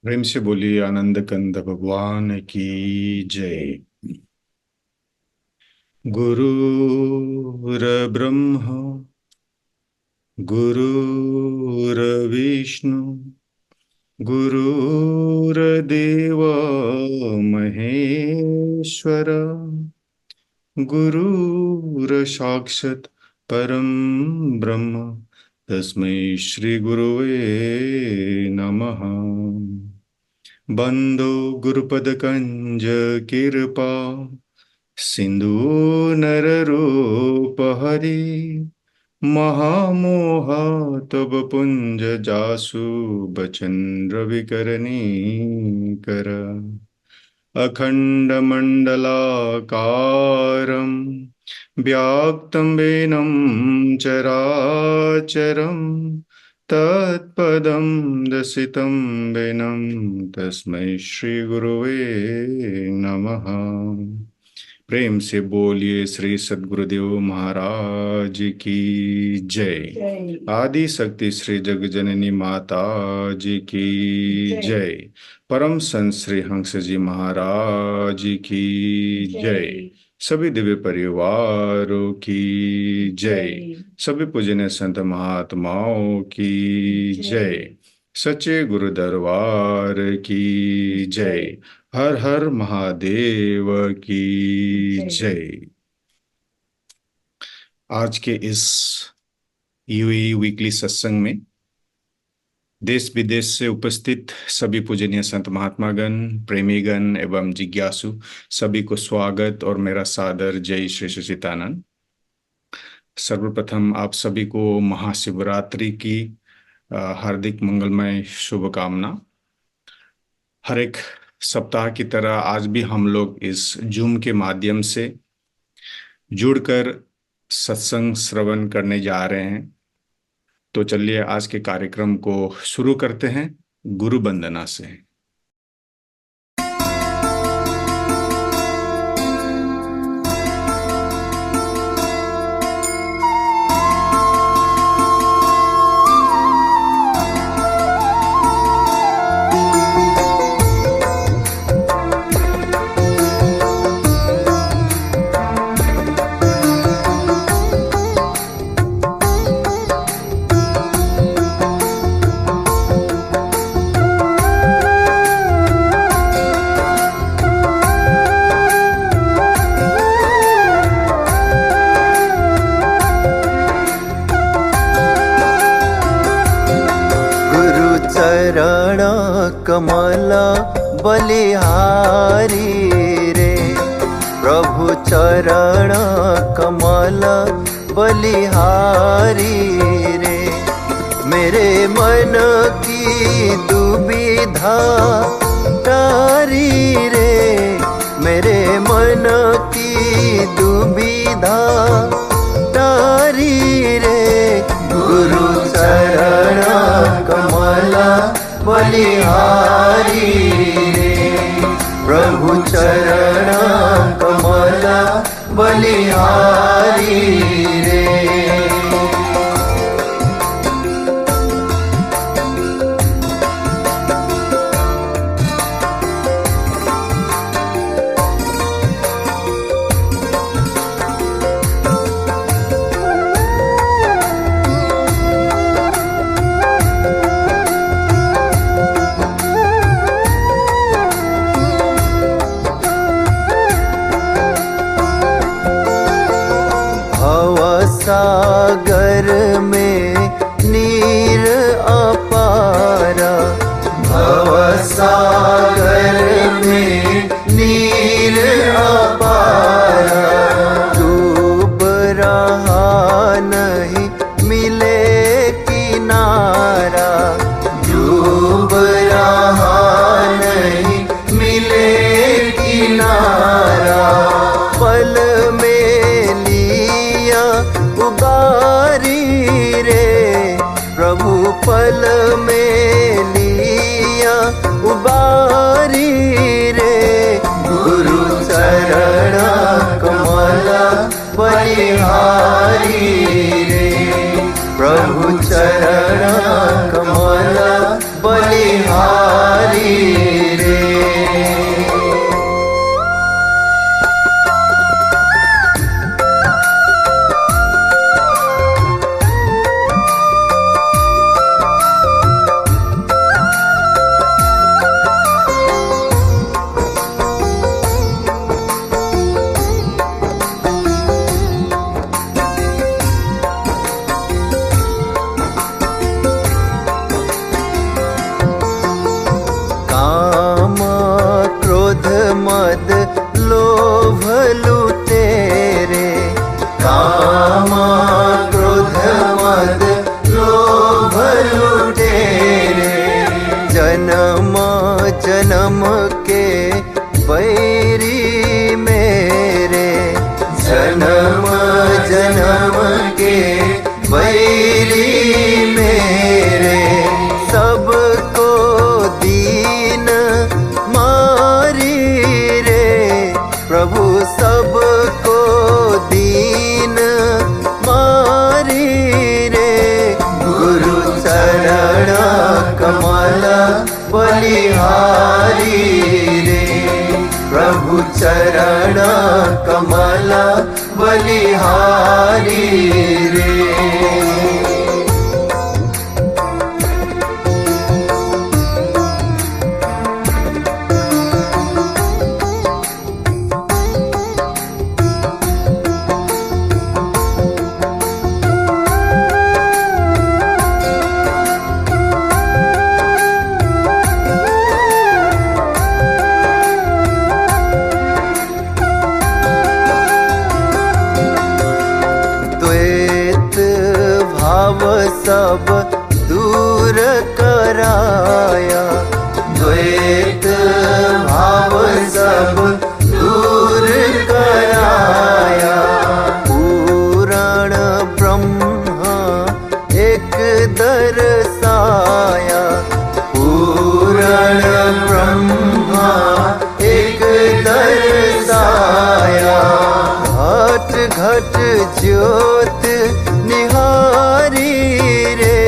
प्रेम से बोलिए आनंद कंद भगवान की जय। गुरुर्ब्रह्मा गुरुर्विष्णु गुरुर्देव महेश्वर गुरुर्साक्षात् परम ब्रह्म तस्मै श्री गुरुवे नमः। बंदो गुरुपदकंज कृपा सिंधु नररूप हरि महामोह तब पुंज जासु बचन रविकरणी कर अखण्डमण्डलाकारं व्याप्तं वेनं चराचरं तत्पदं दर्शितं वेनं तस्मै श्रीगुरुवे नमः। प्रेम से बोलिए श्री सद्गुरुदेव महाराज की जय। जय। आदि शक्ति श्री जगजननी माता जी की जय। परम संत श्री हंस जी महाराज की जय। सभी दिव्य परिवारों की जय। सभी पूजनीय संत महात्माओं की जय। सच्चे गुरु दरबार की जय। हर हर महादेव की जय। आज के इस यूई वीकली सत्संग में देश विदेश से उपस्थित सभी पूजनीय संत महात्मागण, प्रेमीगण एवं जिज्ञासु सभी को स्वागत और मेरा सादर जय श्री सच्चिदानंद। सर्वप्रथम आप सभी को महाशिवरात्रि की हार्दिक मंगलमय शुभकामना। हर एक सप्ताह की तरह आज भी हम लोग इस जूम के माध्यम से जुड़कर सत्संग श्रवण करने जा रहे हैं। तो चलिए आज के कार्यक्रम को शुरू करते हैं गुरु वंदना से। चरण कमल बलिहारी रे, प्रभु चरण कमल बलिहारी रे। मेरे मन की दुविधा तारी रे, मेरे मन की दुविधा तारी रे। गुरु चरण कमल बलिहारी रे, प्रभु चरण कमल बलिहारी रे। सागर में नीर अपारा, भव सागर में नीर अपारा। डूब रहा नहीं मिले किनारा, डूब रहा नहीं मिले किनारा। पल में लिया उगा जन्म जन्म के बैरी मेरे, जन्म जन्म के बैरी मेरे, सबको दीन मारी रे प्रभु, सबको दीन मारी रे। गुरु चरण कमल बलिहारी रे, प्रभु चरण कमल बलिहारी रे। सब दूर कराया, द्वैत भाव सब दूर कराया। पुराण ब्रह्म एक दर्शाया, पुराण ब्रह्म एक दर्शाया। घट घट ज्योत निहारी रे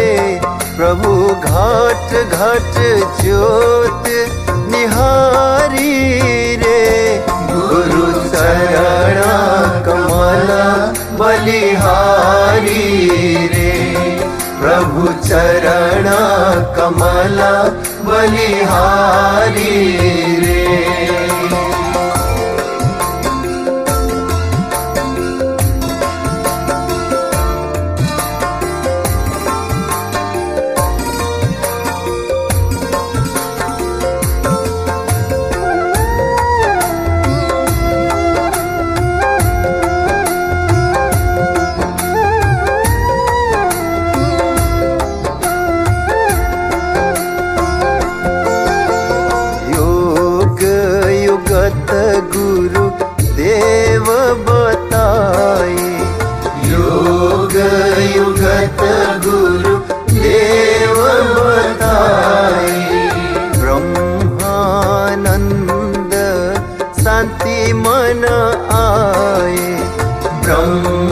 प्रभु, घट घट ज्योत निहारी रे। गुरु चरण कमल बलिहारी रे, प्रभु चरण कमल बलिहारी रे। गुरु देव बताए, योग युगत गुरु देव बताए। ब्रह्मानंद शांति मन आए, ब्रह्मानंद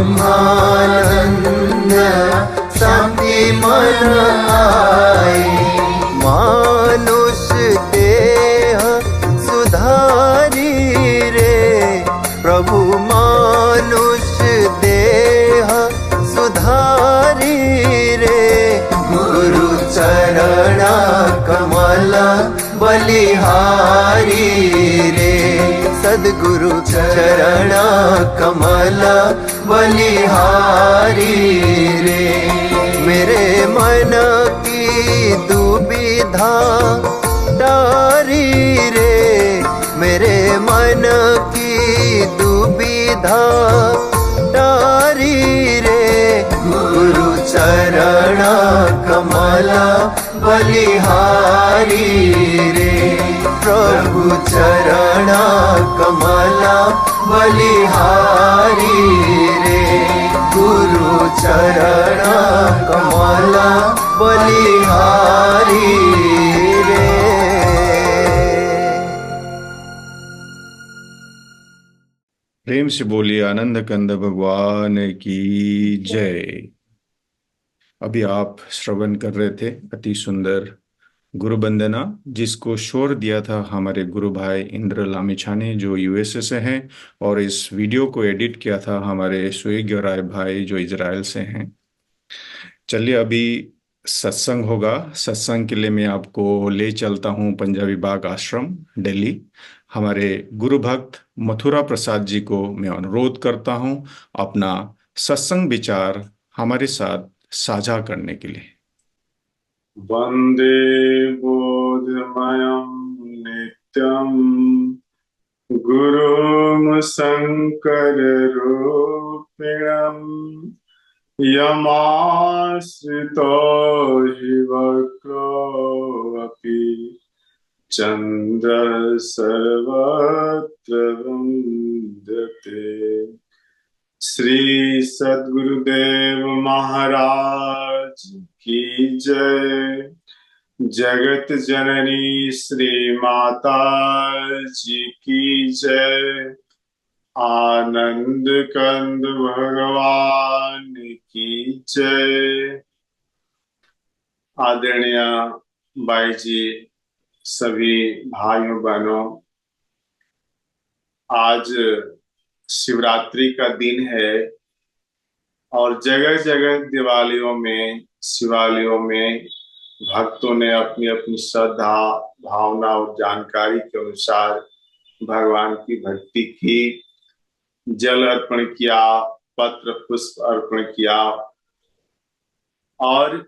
शांति मन आए। मानुष देह सुधारी रे प्रभु, मानुष देह सुधारी रे। गुरु चरण कमल बलिहारी रे, सद्गुरु चरण कमल बलिहारी रे। मेरे मन की दुविधा टारी रे, मेरे मन की दुविधा टारी रे। गुरु चरण कमल बलिहारी रे, प्रभु चरण कमल बलिहारी रे। गुरु चरण कमल बलिहारी रे। प्रेम से बोलिए आनंद कंद भगवान की जय। अभी आप श्रवण कर रहे थे अति सुंदर गुरु वंदना, जिसको शोर दिया था हमारे गुरु भाई इंद्र लामिछा ने, जो यूएसए से हैं, और इस वीडियो को एडिट किया था हमारे सुयोग्य राय भाई जो इजराइल से हैं। चलिए अभी सत्संग होगा। सत्संग के लिए मैं आपको ले चलता हूँ पंजाबी बाग आश्रम दिल्ली। हमारे गुरु भक्त मथुरा प्रसाद जी को मैं अनुरोध करता हूँ अपना सत्संग विचार हमारे साथ साझा करने के लिए। वंदे बोधमयं नित्यं गुरुं शंकर रूपिणं यमाश्रितो हि वक्रो अपि चन्द्रः सर्वत्र वन्दते। श्री सद्गुरुदेव महाराज की जय। जगत जननी श्री माता जी की जय। आनंद कंद भगवान की जय। आदरणीय बाई जी, सभी भाइयों बहनों, आज शिवरात्रि का दिन है और जगह जगह दिवालियों में, शिवालयों में भक्तों ने अपनी अपनी श्रद्धा, भावना और जानकारी के अनुसार भगवान की भक्ति की, जल अर्पण किया, पत्र पुष्प अर्पण किया और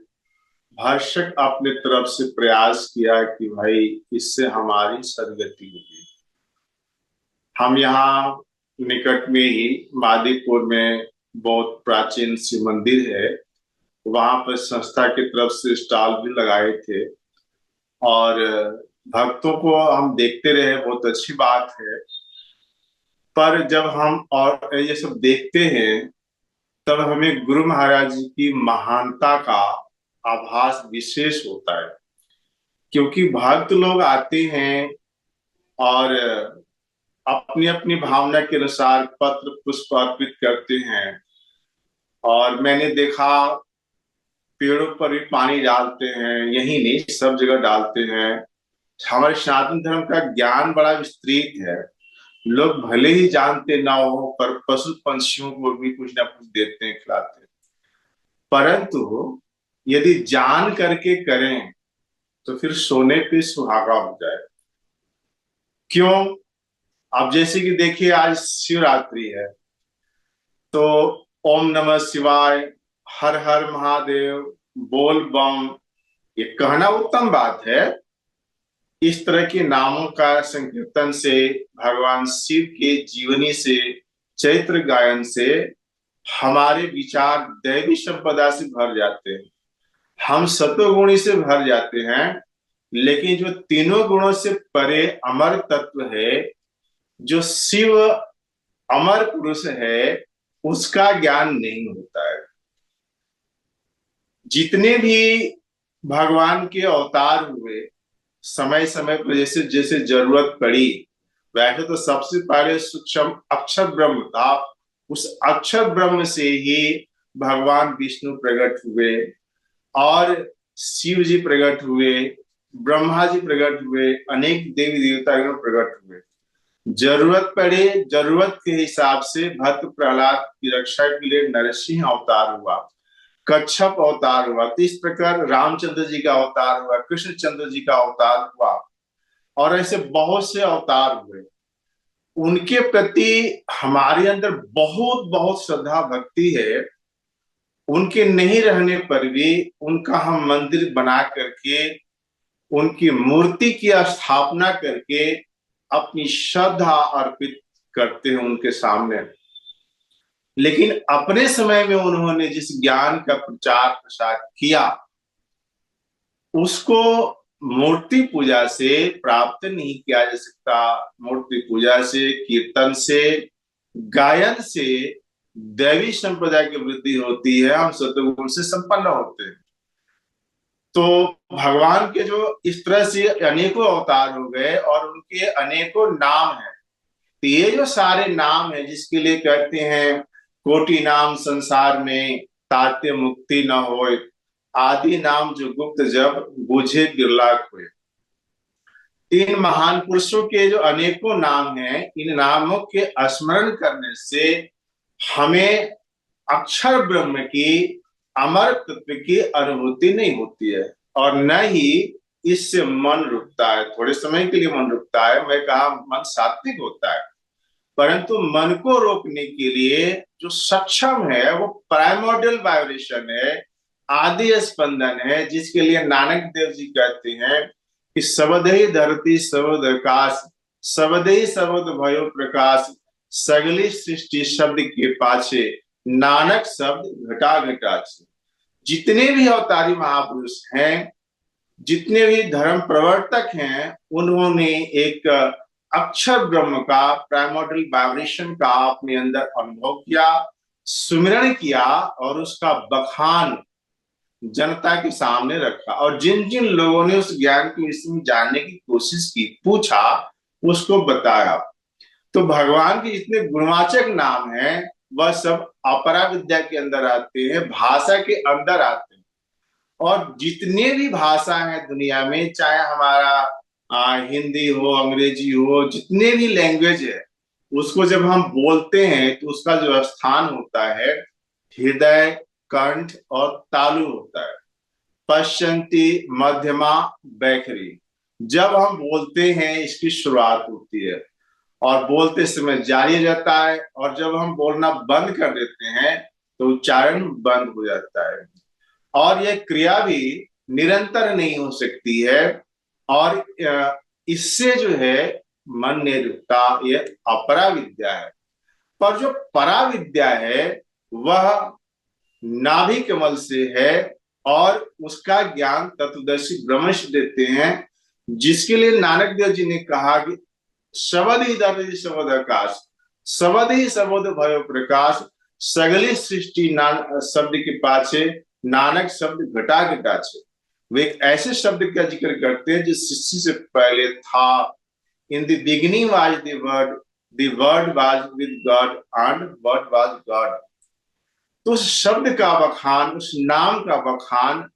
भरसक अपने तरफ से प्रयास किया कि भाई इससे हमारी सदगति होगी। हम यहाँ निकट में ही मादीपुर में बहुत प्राचीन शिव मंदिर है, वहां पर संस्था की तरफ से स्टॉल भी लगाए थे और भक्तों को हम देखते रहे, बहुत अच्छी बात है। पर जब हम और ये सब देखते हैं तब हमें गुरु महाराज जी की महानता का आभास विशेष होता है, क्योंकि भक्त लोग आते हैं और अपनी अपनी भावना के अनुसार पत्र पुष्प अर्पित करते हैं। और मैंने देखा पेड़ों पर भी पानी डालते हैं, यही नहीं सब जगह डालते हैं। हमारे सनातन धर्म का ज्ञान बड़ा विस्तृत है, लोग भले ही जानते ना हो पर पशु पंछियों को भी कुछ ना कुछ देते हैं, खिलाते हैं। परंतु यदि जान करके करें तो फिर सोने पे सुहागा हो जाए। क्यों? अब जैसे कि देखिए आज शिवरात्रि है तो ओम नमः शिवाय, हर हर महादेव, बोल बम, ये कहना उत्तम बात है। इस तरह के नामों का संकीर्तन से, भगवान शिव के जीवनी से, चैत्र गायन से हमारे विचार दैवी संपदा से भर जाते हैं, हम सत्वगुणी से भर जाते हैं। लेकिन जो तीनों गुणों से परे अमर तत्व है, जो शिव अमर पुरुष है, उसका ज्ञान नहीं होता है। जितने भी भगवान के अवतार हुए, समय समय पर जैसे जैसे जरूरत पड़ी, वैसे तो सबसे पहले सूक्ष्म अक्षर ब्रह्म था, उस अक्षर ब्रह्म से ही भगवान विष्णु प्रकट हुए और शिव जी प्रकट हुए, ब्रह्मा जी प्रकट हुए, अनेक देवी देवतागण प्रकट हुए। जरूरत पड़े, जरूरत के हिसाब से भक्त प्रहलाद की रक्षा के लिए नरसिंह अवतार हुआ, कच्छप अवतार हुआ, तो इस प्रकार रामचंद्र जी का अवतार हुआ, कृष्णचंद्र जी का अवतार हुआ और ऐसे बहुत से अवतार हुए। उनके प्रति हमारे अंदर बहुत बहुत श्रद्धा भक्ति है। उनके नहीं रहने पर भी उनका हम मंदिर बना करके, उनकी मूर्ति की स्थापना करके अपनी श्रद्धा अर्पित करते हैं उनके सामने। लेकिन अपने समय में उन्होंने जिस ज्ञान का प्रचार प्रसार किया, उसको मूर्ति पूजा से प्राप्त नहीं किया जा सकता। मूर्ति पूजा से, कीर्तन से, गायन से दैवी संप्रदाय की वृद्धि होती है, हम सत्वगुण से संपन्न होते हैं। तो भगवान के जो इस तरह से अनेकों अवतार हो गए और उनके अनेकों नाम हैं, तो ये जो सारे नाम है जिसके लिए कहते हैं कोटि नाम संसार में ताते मुक्ति न होए, आदि नाम जो गुप्त जब बूझे बिरला खोए। इन महान पुरुषों के जो अनेकों नाम हैं, इन नामों के स्मरण करने से हमें अक्षर ब्रह्म की, अमर तत्व की अनुभूति नहीं होती है और न ही इससे मन रुकता है। थोड़े समय के लिए मन रुकता है, मैं कहा मन सात्विक होता है, परंतु मन को रोकने के लिए जो सक्षम है वो प्राइमोर्डियल वाइब्रेशन है, आदि स्पंदन है, जिसके लिए नानक देव जी कहते हैं कि सबदहि धरती सबद आकाश, सबदहि सबद भयो प्रकाश, सगली सृष्टि शब्द के पाछे, नानक शब्द घटा घटा। जितने भी अवतारी महापुरुष हैं जितने भी धर्म प्रवर्तक हैं उन्होंने एक अक्षर ब्रह्म का, प्राइमोर्डियल वाइब्रेशन का अपने अंदर अनुभव किया, सुमिरन किया और उसका बखान जनता के सामने रखा। और जिन जिन लोगों ने उस ज्ञान के विषय में जानने की कोशिश की, पूछा, उसको बताया। तो भगवान के जितने गुणवाचक नाम हैं वह सब अपरा विद्या के अंदर आते हैं, भाषा के अंदर आते हैं। और जितने भी भाषा हैं दुनिया में, चाहे हमारा हिंदी हो, अंग्रेजी हो, जितने भी लैंग्वेज है, उसको जब हम बोलते हैं तो उसका जो स्थान होता है हृदय, कंठ और तालु होता है। पश्चंती, मध्यमा, बैखरी। जब हम बोलते हैं इसकी शुरुआत होती है और बोलते समय जारी रहता है, और जब हम बोलना बंद कर देते हैं तो उच्चारण बंद हो जाता है। और यह क्रिया भी निरंतर नहीं हो सकती है, और इससे जो है मन ने रुकता, यह अपरा विद्या है। पर जो परा विद्या है वह नाभि कमल से है, और उसका ज्ञान तत्वदर्शी ब्रह्मश देते हैं, जिसके लिए नानक देव जी ने कहा कि शब्द ही दर्द शब्द आकाश, शब्द ही शब्द भयो प्रकाश, सगली सृष्टि शब्द के पाछे, नानक शब्द घटा घटा छे। वे एक ऐसे शब्द का जिक्र करते हैं जो सृष्टि से पहले था। In the beginning was the word was with God and word was God. तो उस शब्द का बखान, उस नाम का बखान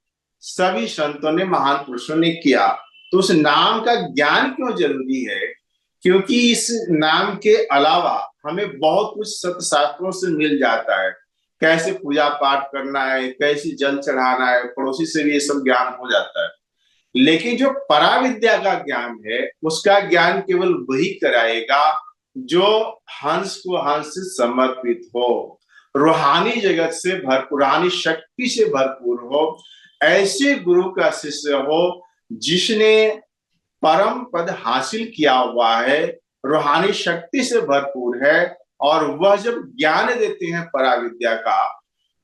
सभी संतों ने, महान पुरुषों ने किया। तो उस नाम का ज्ञान क्यों जरूरी है? क्योंकि इस नाम के अलावा हमें बहुत कुछ सत्य शास्त्रों से मिल जाता है। कैसे पूजा पाठ करना है, कैसे जल चढ़ाना है, पड़ोसी से भी ये सब ज्ञान हो जाता है। लेकिन जो पराविद्या का ज्ञान है, उसका ज्ञान केवल वही कराएगा जो हंस को हंस से समर्पित हो, रूहानी जगत से भरपूर, रूहानी शक्ति से भरपूर हो, ऐसे गुरु का शिष्य हो जिसने परम पद हासिल किया हुआ है, रूहानी शक्ति से भरपूर है। और वह जब ज्ञान देते हैं पराविद्या का,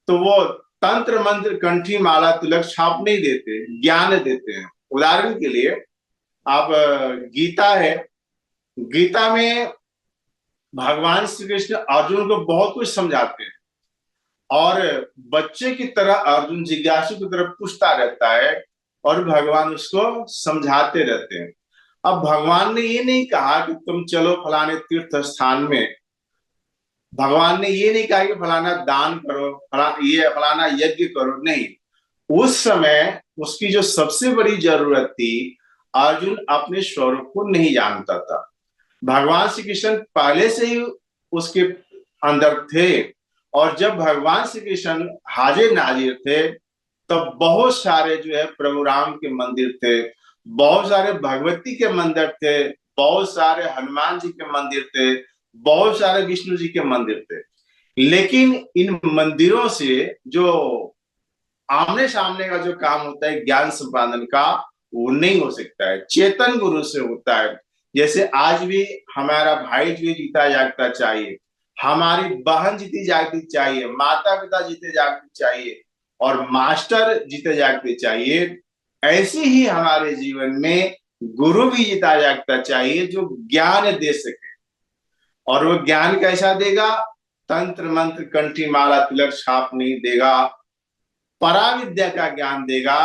तो वो तंत्र मंत्र कंठी माला तिलक छाप नहीं देते, ज्ञान देते हैं। उदाहरण के लिए आप गीता है, गीता में भगवान श्री कृष्ण अर्जुन को बहुत कुछ समझाते हैं, और बच्चे की तरह अर्जुन जिज्ञासु की तरफ पूछता रहता है और भगवान उसको समझाते रहते हैं। अब भगवान ने ये नहीं कहा कि तुम चलो फलाने तीर्थ स्थान में, भगवान ने ये नहीं कहा कि फलाना दान करो, फलाना यज्ञ करो, नहीं। उस समय उसकी जो सबसे बड़ी जरूरत थी, अर्जुन अपने स्वरूप को नहीं जानता था। भगवान श्री कृष्ण पहले से ही उसके अंदर थे, और जब भगवान श्री कृष्ण हाजिर नाजिर थे तब बहुत सारे जो है प्रभु राम के मंदिर थे, बहुत सारे भगवती के मंदिर थे, बहुत सारे हनुमान जी के मंदिर थे, बहुत सारे विष्णु जी के मंदिर थे। लेकिन इन मंदिरों से जो आमने सामने का जो काम होता है ज्ञान संपादन का, वो नहीं हो सकता है, चेतन गुरु से होता है। जैसे आज भी हमारा भाई जो जीता जागता चाहिए, हमारी बहन जीती जागती चाहिए, माता पिता जीते जागते चाहिए, और मास्टर जीते जागते चाहिए, ऐसे ही हमारे जीवन में गुरु भी जीता जागता चाहिए जो ज्ञान दे सके। और वो ज्ञान कैसा देगा? तंत्र मंत्र कंठी माला तिलक छाप नहीं देगा, पराविद्या का ज्ञान देगा,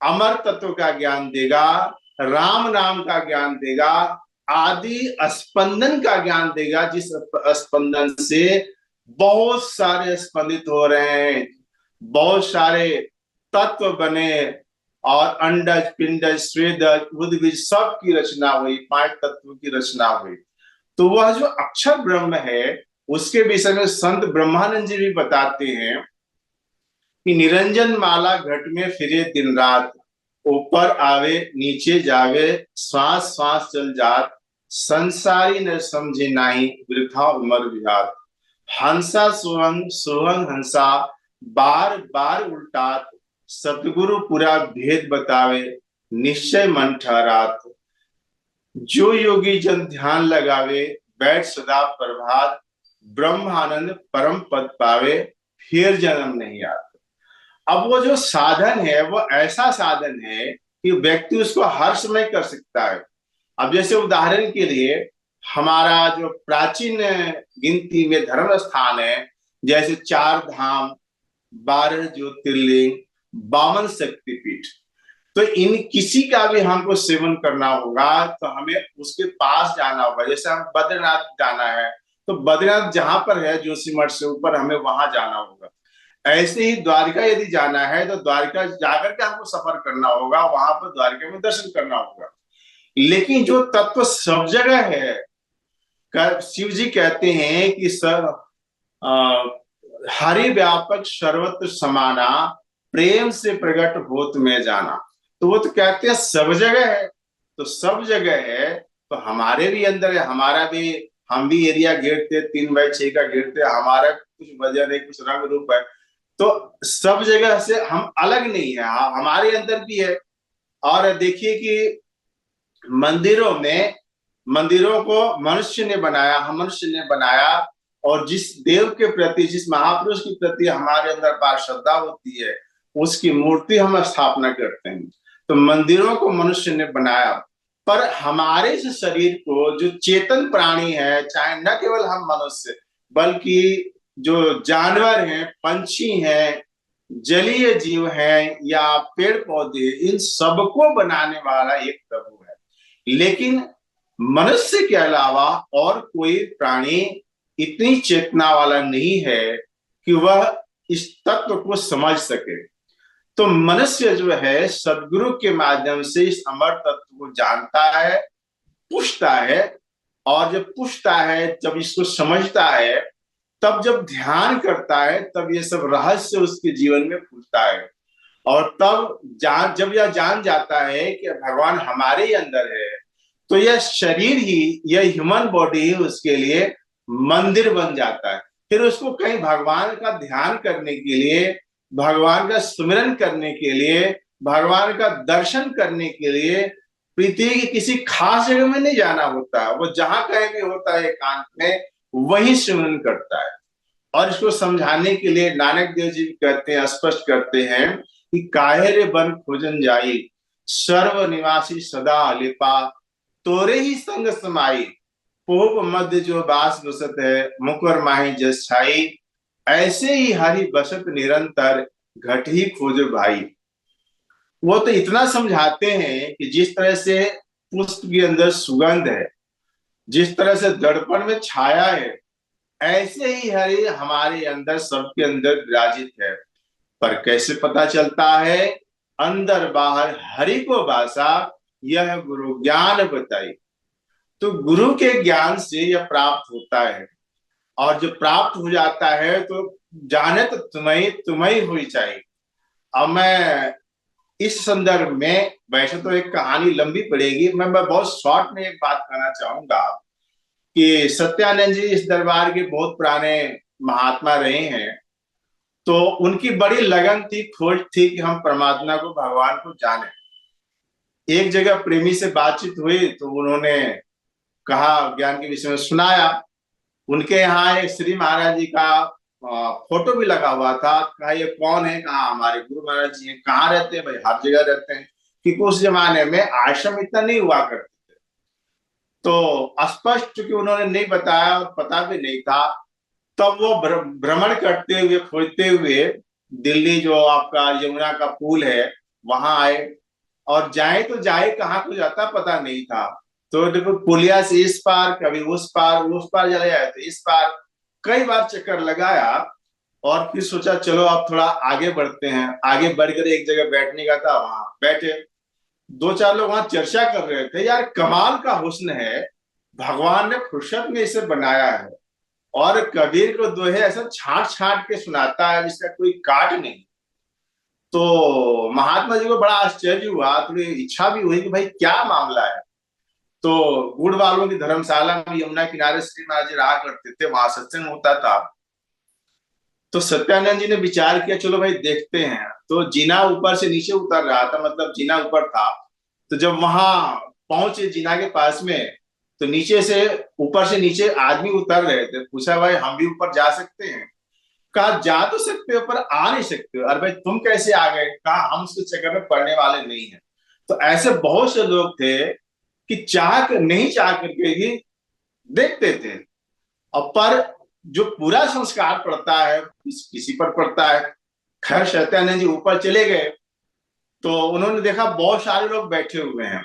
अमर तत्व का ज्ञान देगा, राम नाम का ज्ञान देगा, आदि स्पंदन का ज्ञान देगा, जिस स्पंदन से बहुत सारे स्पंदित हो रहे हैं, बहुत सारे तत्व बने, और अंडज पिंडज स्वेदज उद्भिज सब की रचना हुई, 5 तत्वों की रचना हुई। तो वह जो अक्षर ब्रह्म है, उसके विषय में संत ब्रह्मानंद जी भी बताते हैं कि निरंजन माला घट में फिरे दिन रात, ऊपर आवे नीचे जावे, श्वास श्वास चल जात, संसारी न समझे नाही, वृथा उमर विहात, हंसा सुहंग सुहंग हंसा, बार बार उल्टात, सतगुरु पूरा भेद बतावे, निश्चय मन ठहरात, जो योगी जन ध्यान लगावे, बैठ सदा प्रभात, ब्रह्मानंद परम पद पावे, फिर जन्म नहीं आता। अब वो जो साधन है वो ऐसा साधन है कि व्यक्ति उसको हर समय कर सकता है। अब जैसे उदाहरण के लिए हमारा जो प्राचीन गिनती में धर्म स्थान है, जैसे 4 धाम, 12 ज्योतिर्लिंग, 52 शक्तिपीठ, तो इन किसी का भी हमको सेवन करना होगा तो हमें उसके पास जाना होगा। जैसे हम बद्रीनाथ जाना है तो बद्रीनाथ जहां पर है जोशीमठ से ऊपर, हमें वहां जाना होगा। ऐसे ही द्वारिका यदि जाना है तो द्वारिका जाकर के हमको सफर करना होगा, वहां पर द्वारिका में दर्शन करना होगा। लेकिन जो तत्व सब जगह है, शिव जी कहते हैं कि सर हरि व्यापक सर्वत्र समाना, प्रेम से प्रकट होत में जाना। तो वो तो कहते हैं सब जगह है, तो सब जगह है तो हमारे भी अंदर है। हमारा भी, हम भी एरिया घेरते, 3x6 का घेरते, हमारा कुछ वजन है, कुछ रंग रूप है, तो सब जगह से हम अलग नहीं है, हमारे अंदर भी है। और देखिए कि मंदिरों में, मंदिरों को मनुष्य ने बनाया, हम मनुष्य ने बनाया, और जिस देव के प्रति, जिस महापुरुष के प्रति हमारे अंदर पार श्रद्धा होती है, उसकी मूर्ति हम स्थापना करते हैं। तो मंदिरों को मनुष्य ने बनाया, पर हमारे इस शरीर को जो चेतन प्राणी है, चाहे न केवल हम मनुष्य बल्कि जो जानवर हैं, पंछी हैं, जलीय जीव हैं या पेड़ पौधे, इन सबको बनाने वाला एक प्रभु है। लेकिन मनुष्य के अलावा और कोई प्राणी इतनी चेतना वाला नहीं है कि वह इस तत्व को समझ सके। तो मनुष्य जो है सदगुरु के माध्यम से इस अमर तत्व को जानता है, पूछता है, और जब पूछता है, जब इसको समझता है, तब जब ध्यान करता है, तब ये सब रहस्य उसके जीवन में फूटता है। और तब जब यह जान जाता है कि भगवान हमारे ही अंदर है, तो यह शरीर ही, यह ह्यूमन बॉडी ही उसके लिए मंदिर बन जाता है। फिर उसको कहीं भगवान का ध्यान करने के लिए, भगवान का सुमिरन करने के लिए, भगवान का दर्शन करने के लिए पृथ्वी की किसी खास जगह में नहीं जाना होता है। वो जहां कहीं भी होता है एकांत में, वही सुमिरन करता है। और इसको समझाने के लिए नानक देव जी कहते हैं, स्पष्ट करते हैं कि काहे रे बन खोजन जाई, सर्व निवासी सदा लिपा, तोरे ही संग समाई, पोप मध्य जो बास बसत है, मुकर माही जस छाई, ऐसे ही हरि बसत निरंतर, घट ही खोजो भाई। वो तो इतना समझाते हैं कि जिस तरह से पुष्प के अंदर सुगंध है, जिस तरह से दर्पण में छाया है, ऐसे ही हरि हमारे अंदर, सबके अंदर विराजित है। पर कैसे पता चलता है? अंदर बाहर हरि को बासा, यह गुरु ज्ञान बताई। तो गुरु के ज्ञान से यह प्राप्त होता है, और जो प्राप्त हो जाता है तो जाने तो तुम्हें ही चाहिए। अब मैं इस संदर्भ में, वैसे तो एक कहानी लंबी पड़ेगी, मैं बहुत शॉर्ट में एक बात कहना चाहूंगा कि सत्यानंद जी इस दरबार के बहुत पुराने महात्मा रहे हैं। तो उनकी बड़ी लगन थी, खोज थी कि हम परमात्मा को, भगवान को जाने। एक जगह प्रेमी से बातचीत हुई तो उन्होंने कहा, ज्ञान के विषय में सुनाया। उनके यहाँ एक श्री महाराज जी का फोटो भी लगा हुआ था। कहा ये कौन है? कहा हमारे गुरु महाराज जी हैं। कहाँ रहते हैं? भाई हर जगह रहते हैं, क्योंकि उस जमाने में आश्रम इतना नहीं हुआ करते थे। तो स्पष्ट चूंकि उन्होंने नहीं बताया और पता भी नहीं था, तब वो भ्रमण करते हुए, खोजते हुए दिल्ली जो आपका यमुना का पुल है वहां आए, और जाए तो जाए कहाँ को जाता पता नहीं था। तो देखो पुलिया से इस पार, कभी उस पार चले जाए, तो इस पार कई बार चक्कर लगाया, और फिर सोचा चलो अब थोड़ा आगे बढ़ते हैं। आगे बढ़कर एक जगह बैठने का था, वहां बैठे। 2-4 लोग वहां चर्चा कर रहे थे, यार कमाल का हुस्न है, भगवान ने फुर्सत में इसे बनाया है, और कबीर को दोहे ऐसा छांट छांट के सुनाता है जिसका कोई काट नहीं। तो महात्मा जी को बड़ा आश्चर्य हुआ, थोड़ी इच्छा भी हुई कि भाई क्या मामला है। तो गुड़ वालों की धर्मशाला में यमुना किनारे श्री महाराज जी रहा करते थे, वहां सत्संग होता था। तो सत्यानंद जी ने विचार किया, चलो भाई देखते हैं। तो जीना ऊपर से नीचे उतर रहा था, मतलब जीना ऊपर था। तो जब वहां पहुंचे जीना के पास में, तो नीचे से, ऊपर से नीचे आदमी उतर रहे थे। पूछा भाई हम भी ऊपर जा सकते हैं? कहा जा तो सकते हो पर आ नहीं सकते हो। अरे भाई तुम कैसे आ गए? कहा हम उसके चक्कर में पड़ने वाले नहीं है। तो ऐसे बहुत से लोग थे कि नहीं चाह करके ही देखते थे। और पर जो पूरा संस्कार पड़ता है किसी पर पड़ता है। खैर शैतान जी ऊपर चले गए तो उन्होंने देखा बहुत सारे लोग बैठे हुए हैं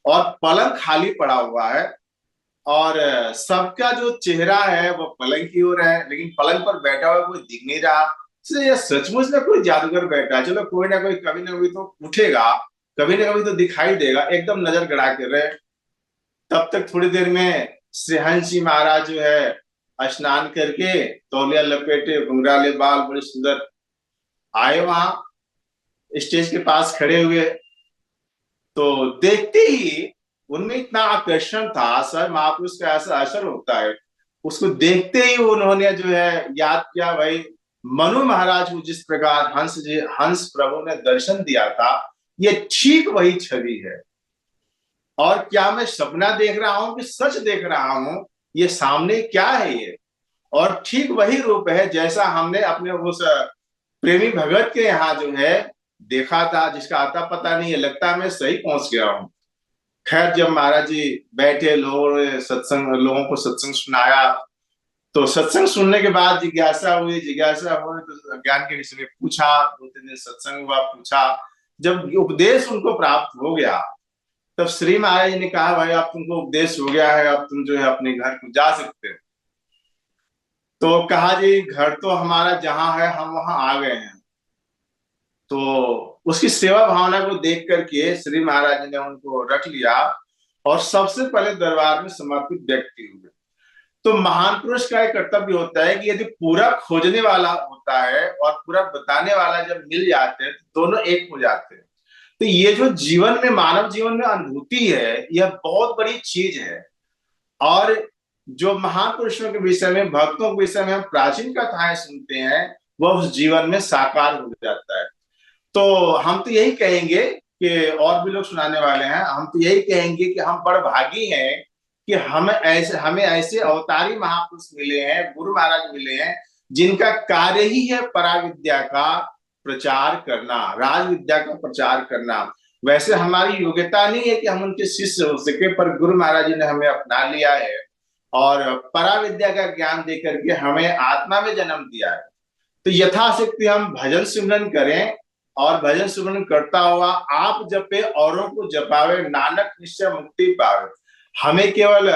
और पलंग खाली पड़ा हुआ है, और सबका जो चेहरा है वो पलंग की ओर है, लेकिन पलंग पर बैठा हुआ कोई दिख नहीं रहा। इसलिए यह सचमुच में कोई जादूगर बैठा है, चलो कोई ना कोई कभी ना कभी तो उठेगा, कभी ना कभी तो दिखाई देगा, एकदम नजर गड़ा के रहे। तब तक थोड़ी देर में श्री हंस जी महाराज जो है स्नान करके तौलिया लपेटे घुंघराले बाल बड़े सुंदर आए वहां स्टेज के पास खड़े हुए। तो देखते ही उनमें इतना आकर्षण था, सर महापुरुष का ऐसा असर होता है, उसको देखते ही उन्होंने जो है याद किया, भाई मनु महाराज को जिस प्रकार हंस प्रभु ने दर्शन दिया था, ये ठीक वही छवि है। और क्या मैं सपना देख रहा हूं कि सच देख रहा हूं, ये सामने क्या है ये? और ठीक वही रूप है जैसा हमने अपने उस प्रेमी भगत के यहाँ जो है देखा था, जिसका आता पता नहीं है, लगता है मैं सही पहुंच गया हूँ। खैर जब महाराज जी बैठे, लोगों को सत्संग सुनाया, तो सत्संग सुनने के बाद जिज्ञासा हुई तो ज्ञान के विषय में पूछा, 2-3 दिन सत्संग हुआ, पूछा। जब उपदेश उनको प्राप्त हो गया तब श्री महाराज जी ने कहा, भाई अब तुमको उपदेश हो गया है, अब तुम जो है अपने घर को जा सकते हो। तो कहा जी घर तो हमारा जहां है हम वहां आ गए हैं। तो उसकी सेवा भावना को देख करके श्री महाराज जी ने उनको रख लिया और सबसे पहले दरबार में समर्पित व्यक्ति हुए। तो महान पुरुष का एक कर्तव्य होता है कि यदि पूरा खोजने वाला होता है और पूरा बताने वाला जब मिल जाते हैं तो दोनों एक हो जाते हैं। तो ये जो जीवन में, मानव जीवन में अनुभूति है, यह बहुत बड़ी चीज है। और जो महान पुरुषों के विषय में, भक्तों के विषय में हम प्राचीन कथाएं सुनते हैं, वह उस जीवन में साकार हो जाता है। तो हम तो यही कहेंगे कि, और भी लोग सुनाने वाले हैं, हम तो यही कहेंगे कि हम बड़ भागी हैं कि हमें ऐसे अवतारी महापुरुष मिले हैं, गुरु महाराज मिले हैं, जिनका कार्य ही है पराविद्या का प्रचार करना, राज विद्या का प्रचार करना। वैसे हमारी योग्यता नहीं है कि हम उनके शिष्य हो सके, पर गुरु महाराज जी ने हमें अपना लिया है और पराविद्या का ज्ञान देकर के हमें आत्मा में जन्म दिया है। तो यथाशक्ति हम भजन सिमरन करें, और भजन सिमरन करता हुआ आप जपे औरों को जपावे, नानक निश्चय मुक्ति पावे। हमें केवल,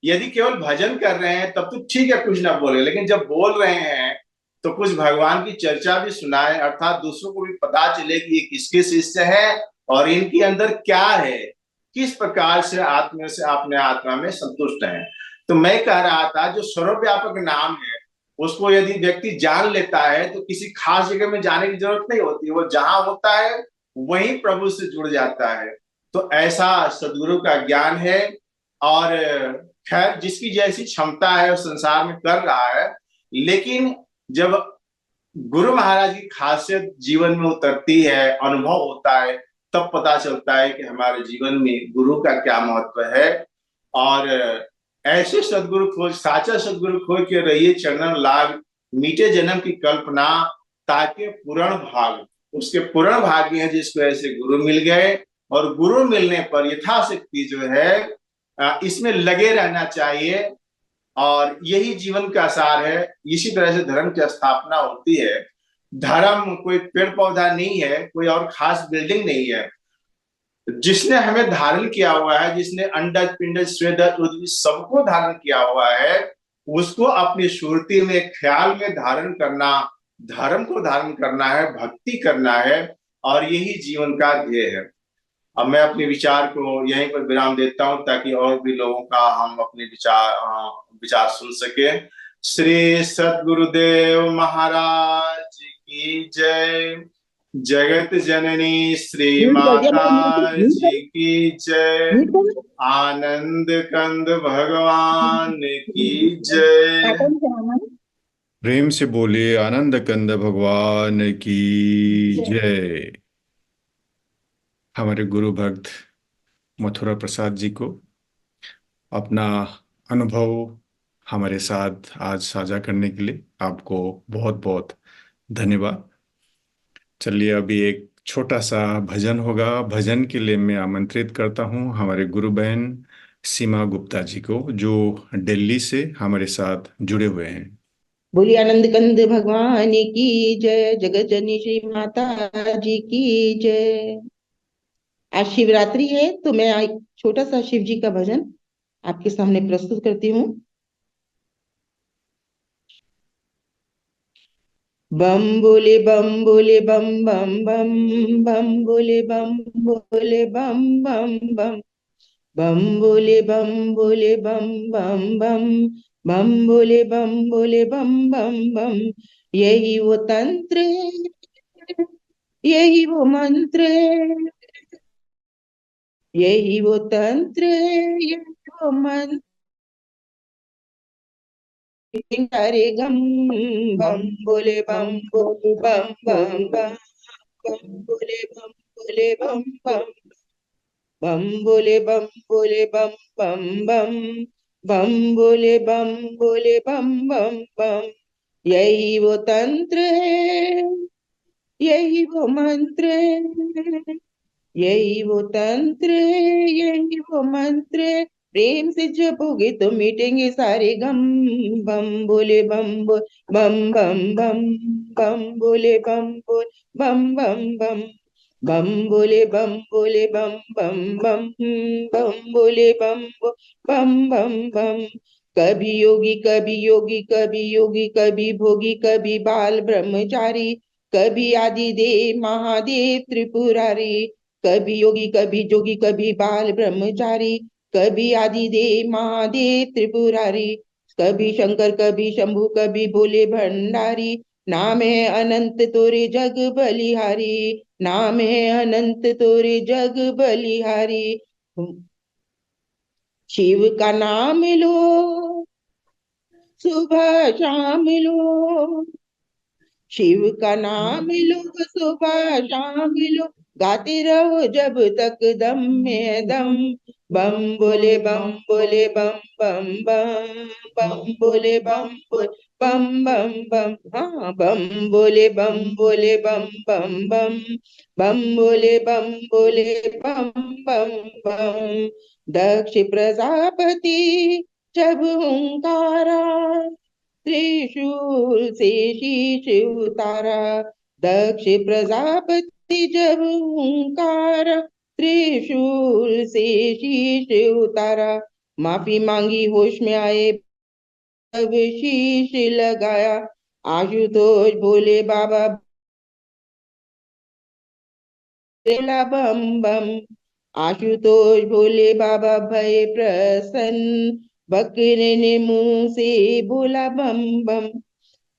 यदि केवल भजन कर रहे हैं तब तो ठीक है, कुछ ना बोले, लेकिन जब बोल रहे हैं तो कुछ भगवान की चर्चा भी सुनाए, अर्थात दूसरों को भी पता चले कि ये किसके शिष्य है और इनके अंदर क्या है, किस प्रकार से आत्मा से अपने आत्मा में संतुष्ट है। तो मैं कह रहा था, जो सर्वव्यापक नाम है उसको यदि व्यक्ति जान लेता है तो किसी खास जगह में जाने की जरूरत नहीं होती, वो जहां होता है वहीं प्रभु से जुड़ जाता है। तो ऐसा सदगुरु का ज्ञान है। और खैर जिसकी जैसी क्षमता है उस संसार में कर रहा है, लेकिन जब गुरु महाराज की खासियत जीवन में उतरती है, अनुभव होता है, तब पता चलता है कि हमारे जीवन में गुरु का क्या महत्व है। और ऐसे सदगुरु खोज, साचा सदगुरु खोज के रहिए चरणन लाग, मीठे जन्म की कल्पना, ताकि पूर्ण भाग, उसके पूर्ण भाग्य है जिसको ऐसे गुरु मिल गए। और गुरु मिलने पर यथाशक्ति जो है इसमें लगे रहना चाहिए, और यही जीवन का सार है। इसी तरह से धर्म की स्थापना होती है। धर्म कोई पेड़ पौधा नहीं है, कोई और खास बिल्डिंग नहीं है। जिसने हमें धारण किया हुआ है, जिसने अंडज पिंडज स्वेदज उद्भिद सबको धारण किया हुआ है, उसको अपनी सुरती में, ख्याल में धारण करना, धर्म को धारण करना है, भक्ति करना है, और यही जीवन का ध्येय है। अब मैं अपने विचार को यहीं पर विराम देता हूं, ताकि और भी लोगों का हम अपने विचार सुन सके। श्री सद्गुरुदेव महाराज की जय। जगत जननी श्री माता जी की जय। आनंद कंद भगवान की जय। प्रेम से बोलिए आनंद कंद भगवान की जय। हमारे गुरु भक्त मथुरा प्रसाद जी को अपना अनुभव हमारे साथ आज साझा करने के लिए आपको बहुत बहुत धन्यवाद। चलिए अभी एक छोटा सा भजन होगा। भजन के लिए मैं आमंत्रित करता हूँ हमारे गुरु बहन सीमा गुप्ता जी को, जो दिल्ली से हमारे साथ जुड़े हुए हैं। बोलिए आनंद कंद भगवान की जय, जगत जननी श्री माता जी की जय। आज शिवरात्रि है तो मैं एक छोटा सा शिव जी का भजन आपके सामने प्रस्तुत करती हूँ। बम बोले बम बोले बम बम बम, बम बोले बम बोले बम बम बम, बम बोले बम बोले बम बम बम, बम बोले बम बोले बम बम बम। यही वो तंत्र है, यही वो मंत्र है, यही वो तंत्र है, यही वो मंत्र। सारे गम, बम बोले बम बोले बम बम बम, बम बोले बम बोले बम बम, बम बोले बम बोले बम बम बम, बम बोले बम बोले बम बम बम। यही वो तंत्र है, यही वो मंत्र है, यही वो तंत्र है, यही वो मंत्र है। प्रेम से जपोगे तो मिटेंगे सारे गम, बम बोले बम बोल बम बम बम, बम बोले बम बोल बम बम बम, बम बोले बम बोले बम बम बम, बम बोले बम बम बम बम। कभी योगी कभी योगी, कभी योगी कभी भोगी, कभी बाल ब्रह्मचारी, कभी आदिदेव महादेव त्रिपुरारी। कभी योगी कभी जोगी, कभी बाल ब्रह्मचारी, कभी आदिदेव महादेव त्रिपुरारी। कभी शंकर कभी शंभु, कभी भोले भंडारी। नाम है अनंत तोरे जग बलिहारी, नाम है अनंत तोरे जग बलिहारी। शिव का नाम लो, सुबह शाम लो, शिव का नाम लो, सुबह शाम लो, गाते रहो जब तक दम में दम। बम बोले बम बोले बम बम बम, बम बोले बम बोल बम बम बम, हाँ बम बोले बम बोले बम बम बम, बम बोले बम बोले बम बम बम। दक्ष प्रजापति जब हुंकारा, त्रिशूल से शीश उतारा। दक्ष प्रजापति जब हुंकारा, त्रिशूल से शीश उतारा। माफी मांगी होश में आए, तब शीश लगाया। आशुतोष बोले बाबा बेला बम बम, आशुतोष बोले बाबा भय प्रसन्न। बकरे ने मुंह से बोला बम बम,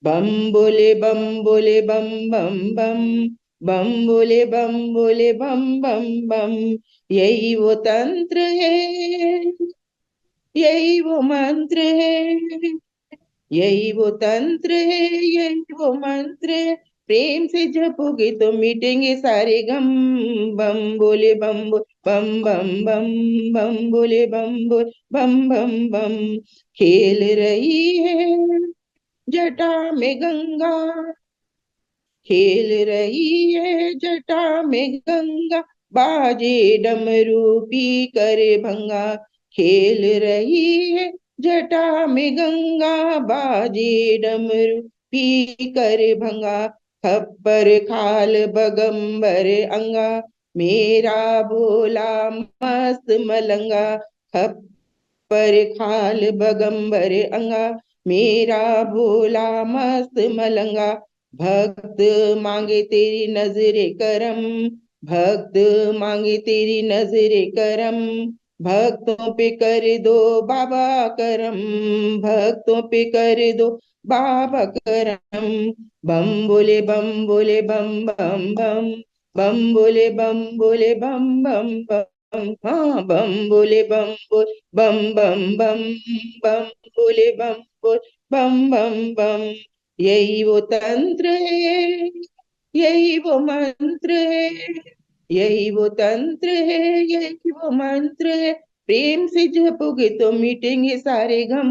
बम बोले बम बोले बम बम बम, बम बोले बम बोले बम बम बम। यही वो तंत्र है, यही वो मंत्र है, यही वो तंत्र है, यही वो मंत्र है। प्रेम से जपोगे तो मिटेंगे सारे गम, बम बोले बम बोल बम बम बम, बम बोले बम बोल बम बम बम। खेल रही है जटा में गंगा, खेल रही है जटा में गंगा, बाजे डमरू पी कर भंगा। खेल रही है जटा में गंगा, बाजे डमरू पी कर भंगा। खप्पर खाल बगंबर अंगा, मेरा भोला मस्त मलंगा। खप्पर खाल बगंबर अंगा, मेरा भोला मस्त मलंगा। भक्त मांगे तेरी नजरे करम, भक्त मांगे तेरी नजरे करम। भक्तों पे कर दो बाबा करम, भक्तों पे कर दो बाबा करम। बम बोले बम बोले बम बम बम, बम बोले बम बोले बम बम बम, हाँ बम बोले बम बोल बम बम बम, बम बोले बम बोल बम बम बम। यही वो तंत्र है, यही वो मंत्र है, यही वो तंत्र है, यही वो मंत्र है। प्रेम से जपोगे तो मिटेंगे सारे गम,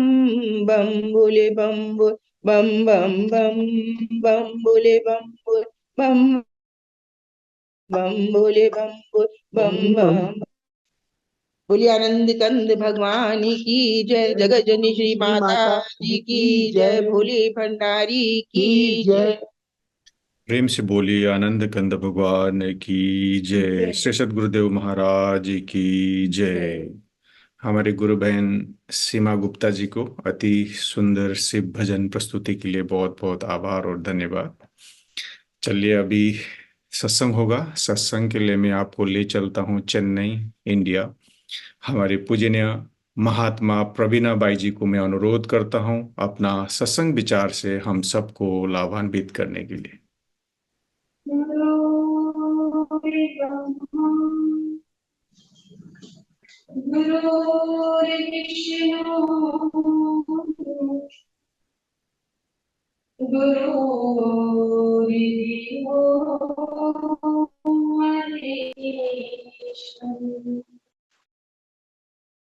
बम बोले बम बोल बम बम बम, बम बोले बम बोल बम बम बोले बम बम बम। बोलिए आनंद कंद भगवान की जय, जगत जननी श्री माता जी की जय, भोले भंडारी की जय। प्रेम से बोलिए आनंद कंद भगवान की जय, श्री सद्गुरुदेव महाराज की जय। हमारे गुरु बहन सीमा गुप्ता जी को अति सुंदर से भजन प्रस्तुति के लिए बहुत बहुत आभार और धन्यवाद। चलिए अभी सत्संग होगा। सत्संग के लिए मैं आपको ले चलता हूँ चेन्नई, इंडिया। हमारे पूजनीय महात्मा प्रवीणा बाई जी को मैं अनुरोध करता हूँ अपना सत्संग विचार से हम सबको लाभान्वित करने के लिए। गुरुर्विष्णु गुरुर्देवो महेश्वरः।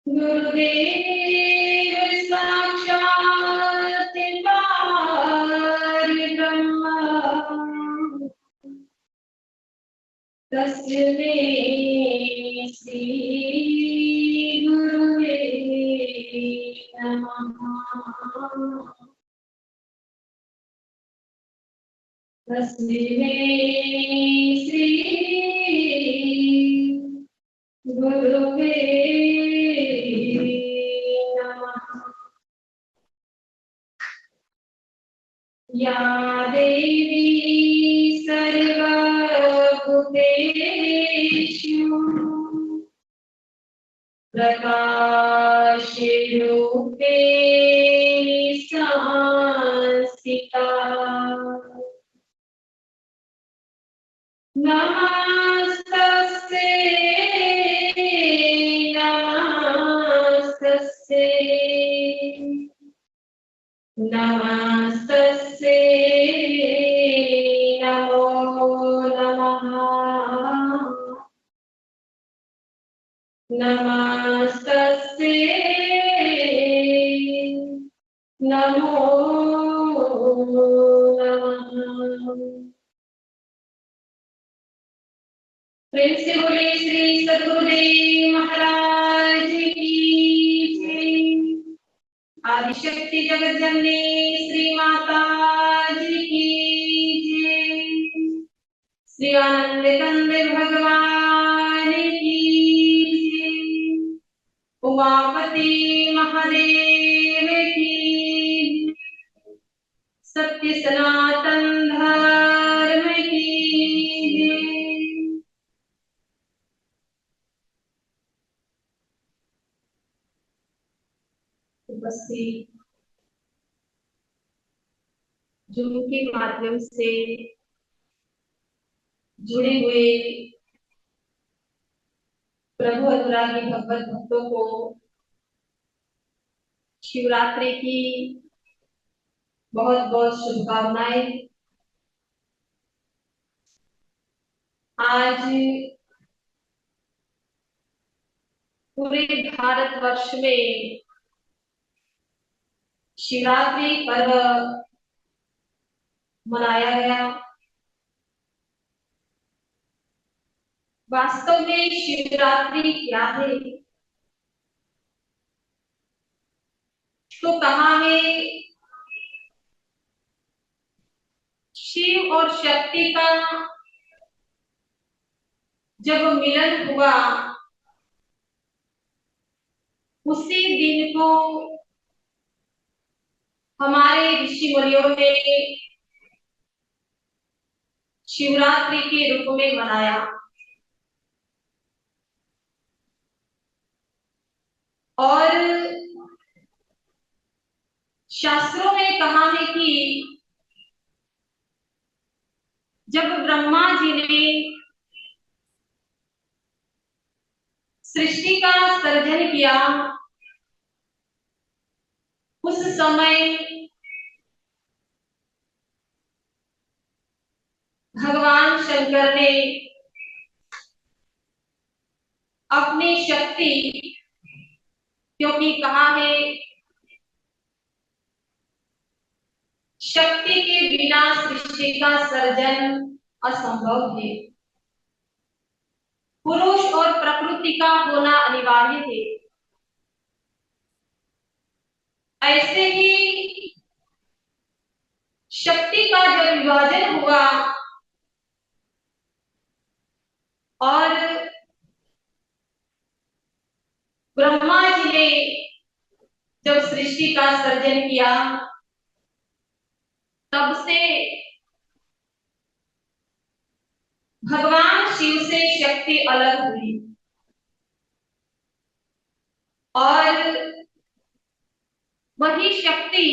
गुरुदेव साक्षात् परब्रह्म तस्मै श्री गुरुवे नमः। तस्मै श्री गुरुवे नमः। या देवी सर्वभूतेषु प्रकाशरूपेण संस्थिता नमस्तस्यै नमस्तस्यै नमस्तस्यै नमो नमः। नमस्तस्यै नमो नमः। प्रेम से बोले श्री सद्गुरुदेव महाराज की जय। आदिशक्ति जगत जननी श्री माता जी की जय। श्री आनंद कंद भगवान की जय। उमापति महादेव की जय। सत्य सनातन धर्म की जय। उपस्थित जूम के माध्यम से जुड़े हुए प्रभु अनुरागी भगवत भक्तों को शिवरात्रि की बहुत बहुत शुभकामनाएं। आज पूरे भारतवर्ष में शिवरात्रि पर्व मनाया गया। वास्तव में शिवरात्रि क्या है, तो कहाँ है शिव और शक्ति का जब मिलन हुआ उसी दिन को हमारे ऋषि मुनियों ने शिवरात्रि के रूप में मनाया। और शास्त्रों में कहा है कि जब ब्रह्मा जी ने सृष्टि का सर्जन किया उस समय भगवान शंकर ने अपनी शक्ति, क्योंकि कहा है शक्ति के बिना सृष्टि का सर्जन असंभव है, पुरुष और प्रकृति का होना अनिवार्य है। ऐसे ही शक्ति का जब विभाजन हुआ और ब्रह्मा जी ने जब सृष्टि का सर्जन किया, तब से भगवान शिव से शक्ति अलग हुई और वही शक्ति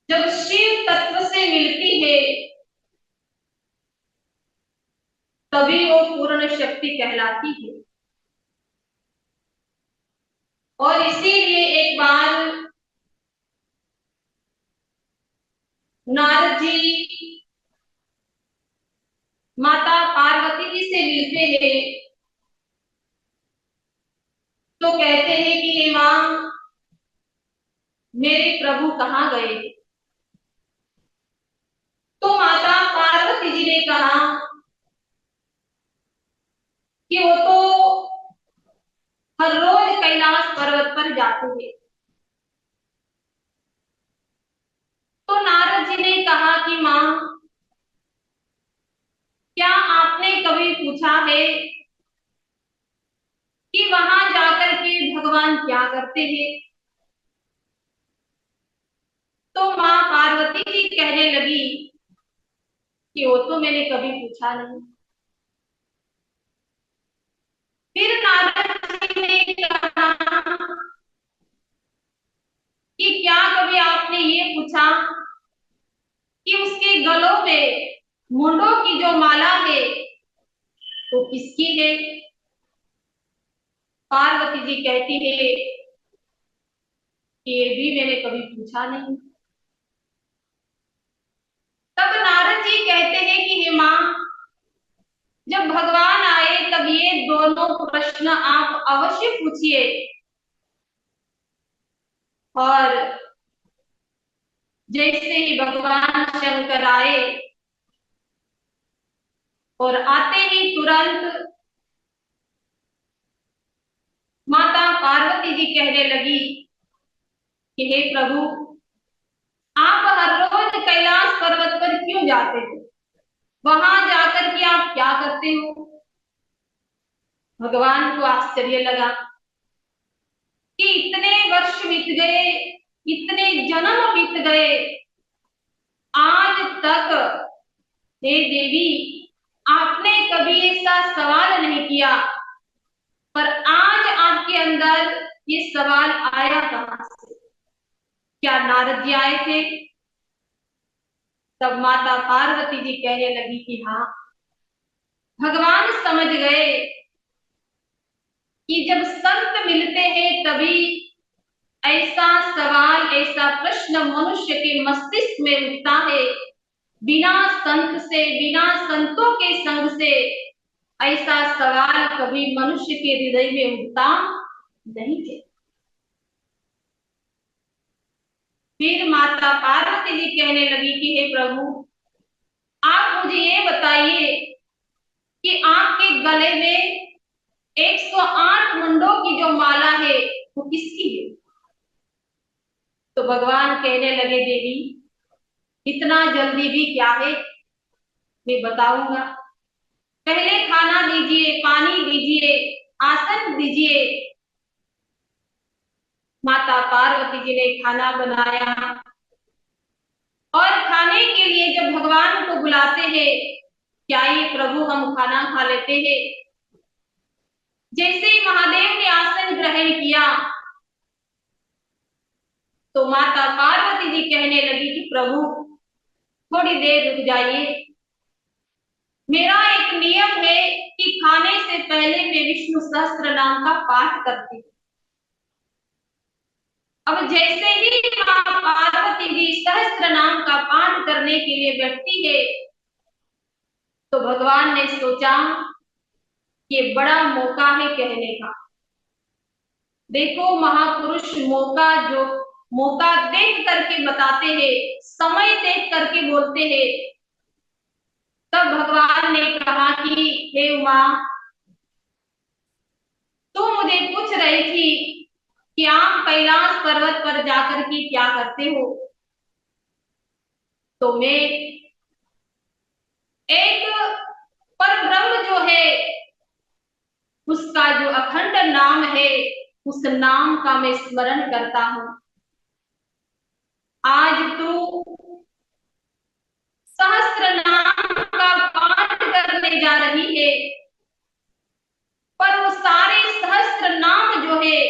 जब शिव तत्व से मिलती है तभी वो पूर्ण शक्ति कहलाती है। और इसीलिए एक बार नारद जी माता पार्वती जी से मिलते हैं तो कहते हैं कि हे मां, मेरे प्रभु कहाँ गए? तो माता पार्वती जी ने कहा कि वो तो हर रोज कैलाश पर्वत पर जाते हैं। तो नारद जी ने कहा कि मां, क्या आपने कभी पूछा है कि वहां जाकर के भगवान क्या करते हैं? तो मां पार्वती जी कहने लगी कि वो तो मैंने कभी पूछा नहीं। फिर नारद जी ने कहा कि क्या कभी आपने ये पूछा कि उसके गलों में मुंडों की जो माला है वो किसकी है? पार्वती जी कहती है कि ये भी मैंने कभी पूछा नहीं। तब नारद जी कहते हैं कि हे मां, जब भगवान आए तब ये दोनों प्रश्न आप अवश्य पूछिए। और जैसे ही भगवान शंकर आए और आते ही तुरंत माता पार्वती जी कहने लगी कि हे प्रभु, आप हर रोज कैलाश पर्वत पर क्यों जाते हो? वहां जाकर के आप क्या करते हो? भगवान को आश्चर्य लगा कि इतने वर्ष बीत गए, इतने जन्म बीत गए, आज तक हे देवी आपने कभी ऐसा सवाल नहीं किया, पर आज आपके अंदर ये सवाल आया कहां से? क्या नारद जी आए थे? तब माता पार्वती जी कहने लगी कि हाँ, भगवान समझ गए कि जब संत मिलते हैं तभी ऐसा सवाल, ऐसा प्रश्न मनुष्य के मस्तिष्क में उठता है। बिना संत से, बिना संतों के संग से ऐसा सवाल कभी मनुष्य के हृदय में उठता नहीं थे। फिर माता पार्वती जी कहने लगी कि हे प्रभु, आप मुझे ये बताइए कि आपके गले में 108 मुंडों की जो माला है वो किसकी है? तो भगवान कहने लगे, देवी इतना जल्दी भी क्या है, मैं बताऊंगा। पहले खाना दीजिए, पानी दीजिए, आसन दीजिए। माता पार्वती जी ने खाना बनाया और खाने के लिए जब भगवान को बुलाते हैं, क्या ये प्रभु हम खाना खा लेते हैं? जैसे ही महादेव ने आसन ग्रहण किया तो माता पार्वती जी कहने लगी कि प्रभु थोड़ी देर रुक जाइए, मेरा एक नियम है कि खाने से पहले मैं विष्णु सहस्त्र नाम का पाठ करती हूँ। अब जैसे ही मां पार्वती जी सहस्त्र नाम का पाठ करने के लिए बैठती है तो भगवान ने सोचा ये बड़ा मौका है कहने का। देखो महापुरुष मौका देख करके बताते हैं, समय देख करके बोलते हैं। तब भगवान ने कहा कि हे उमा, तू मुझे पूछ रही थी कि आप कैलाश पर्वत पर जाकर के क्या करते हो। तो मैं एक परब्रह्म जो है उसका जो अखंड नाम है उस नाम का मैं स्मरण करता हूँ। आज तू सहस्त्र नाम का पाठ करने जा रही है, पर वो सारे सहस्त्र नाम जो है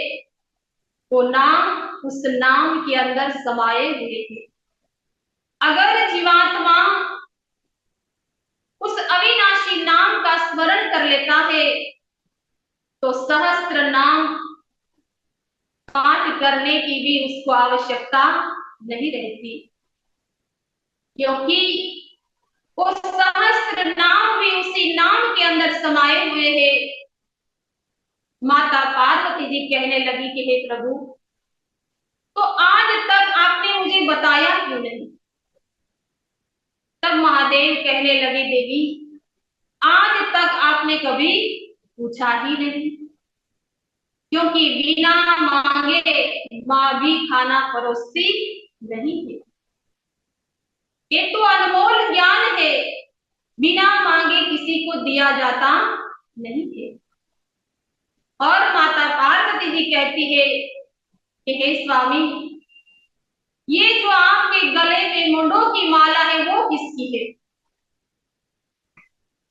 वो नाम उस नाम के अंदर समाये हुए हैं। अगर जीवात्मा उस अविनाशी नाम का स्मरण कर लेता है तो सहस्त्र नाम पाठ करने की भी उसको आवश्यकता नहीं रहती, क्योंकि वो सहस्त्र नाम भी उसी नाम के अंदर समाये हुए हैं। माता पार्वती जी कहने लगी कि हे प्रभु, तो आज तक आपने मुझे बताया क्यों नहीं। तब महादेव कहने लगे, देवी आज तक आपने कभी पूछा ही नहीं, क्योंकि बिना मांगे मां भी खाना परोसती नहीं है। ये तो अनमोल ज्ञान है, बिना मांगे किसी को दिया जाता नहीं है। और माता पार्वती जी कहती है कि हे स्वामी, ये जो आपके गले में मुंडों की माला है वो किसकी है।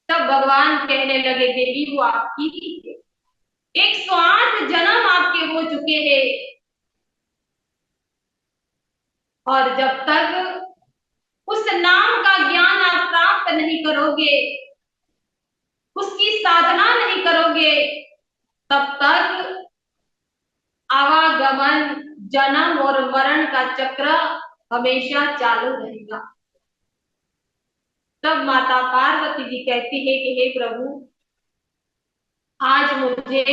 तब भगवान कहने लगे, देवी वो आपकी ही है। 108 जन्म आपके हो चुके हैं, और जब तक उस नाम का ज्ञान आप प्राप्त नहीं करोगे, उसकी साधना नहीं करोगे, तब तक आवागमन, जन्म और मरण का चक्र हमेशा चालू रहेगा। तब माता पार्वती जी कहती है कि हे प्रभु, आज मुझे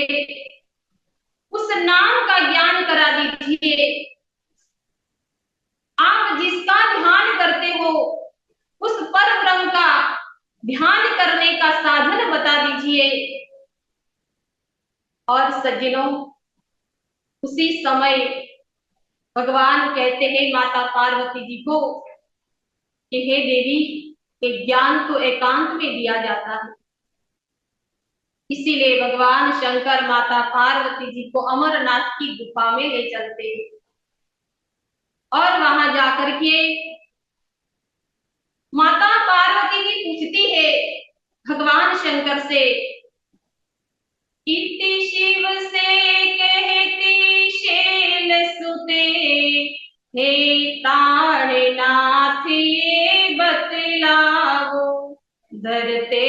उस नाम का ज्ञान करा दीजिए। आप जिसका ध्यान करते हो उस पर ब्रह्म का ध्यान करने का साधन बता दीजिए। और सज्जनों, उसी समय भगवान कहते हैं माता पार्वती जी को कि हे देवी, ये ज्ञान तो एकांत में दिया जाता है। इसीलिए भगवान शंकर माता पार्वती जी को अमरनाथ की गुफा में ले चलते हैं, और वहां जाकर के माता पार्वती जी पूछती है भगवान शंकर से, इति शिव से कहती शैल सुते, हे ताड़नाथ ये बतलाओ, धरते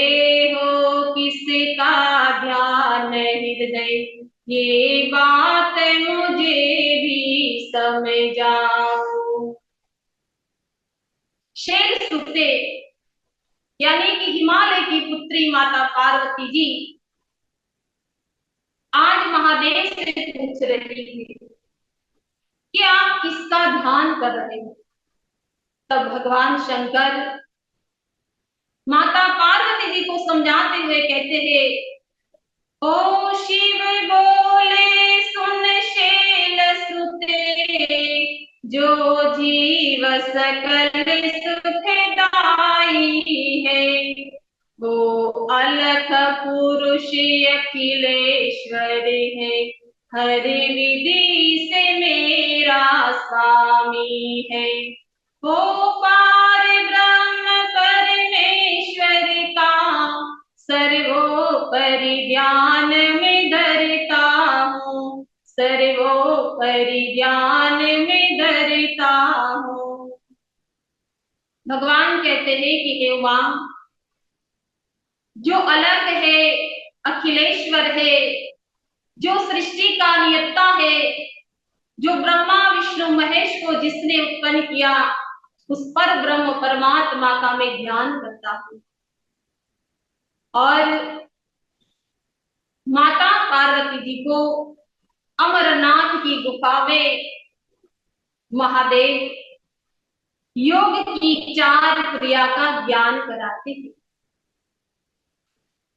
हो किसका ध्यान हृदय, ये बात मुझे भी समझाओ। शैल सुते यानी कि हिमालय की पुत्री माता पार्वती जी आज महादेव से पूछ रही है कि आप किसका ध्यान कर रहे हो। तब भगवान शंकर माता पार्वती जी को समझाते हुए कहते हैं, ओ शिव बोले सुन शैल सुते, जो जीव सकल सुखदाई है, वो अलख पुरुष अखिलेश्वर है, हर विधि से मेरा स्वामी है, वो पार ब्रह्म परमेश्वर का सर्वोपरि ध्यान में धरता हूँ, सर्वोपरि ध्यान में धरता हूँ। भगवान कहते हैं कि हे उमा, जो अलग है, अखिलेश्वर है, जो सृष्टि का नियंता है, जो ब्रह्मा विष्णु महेश को जिसने उत्पन्न किया, उस पर ब्रह्म परमात्मा का मैं ध्यान करता हूँ। और माता पार्वती जी को अमरनाथ की गुफा में महादेव योग की 4 क्रिया का ज्ञान कराते हैं।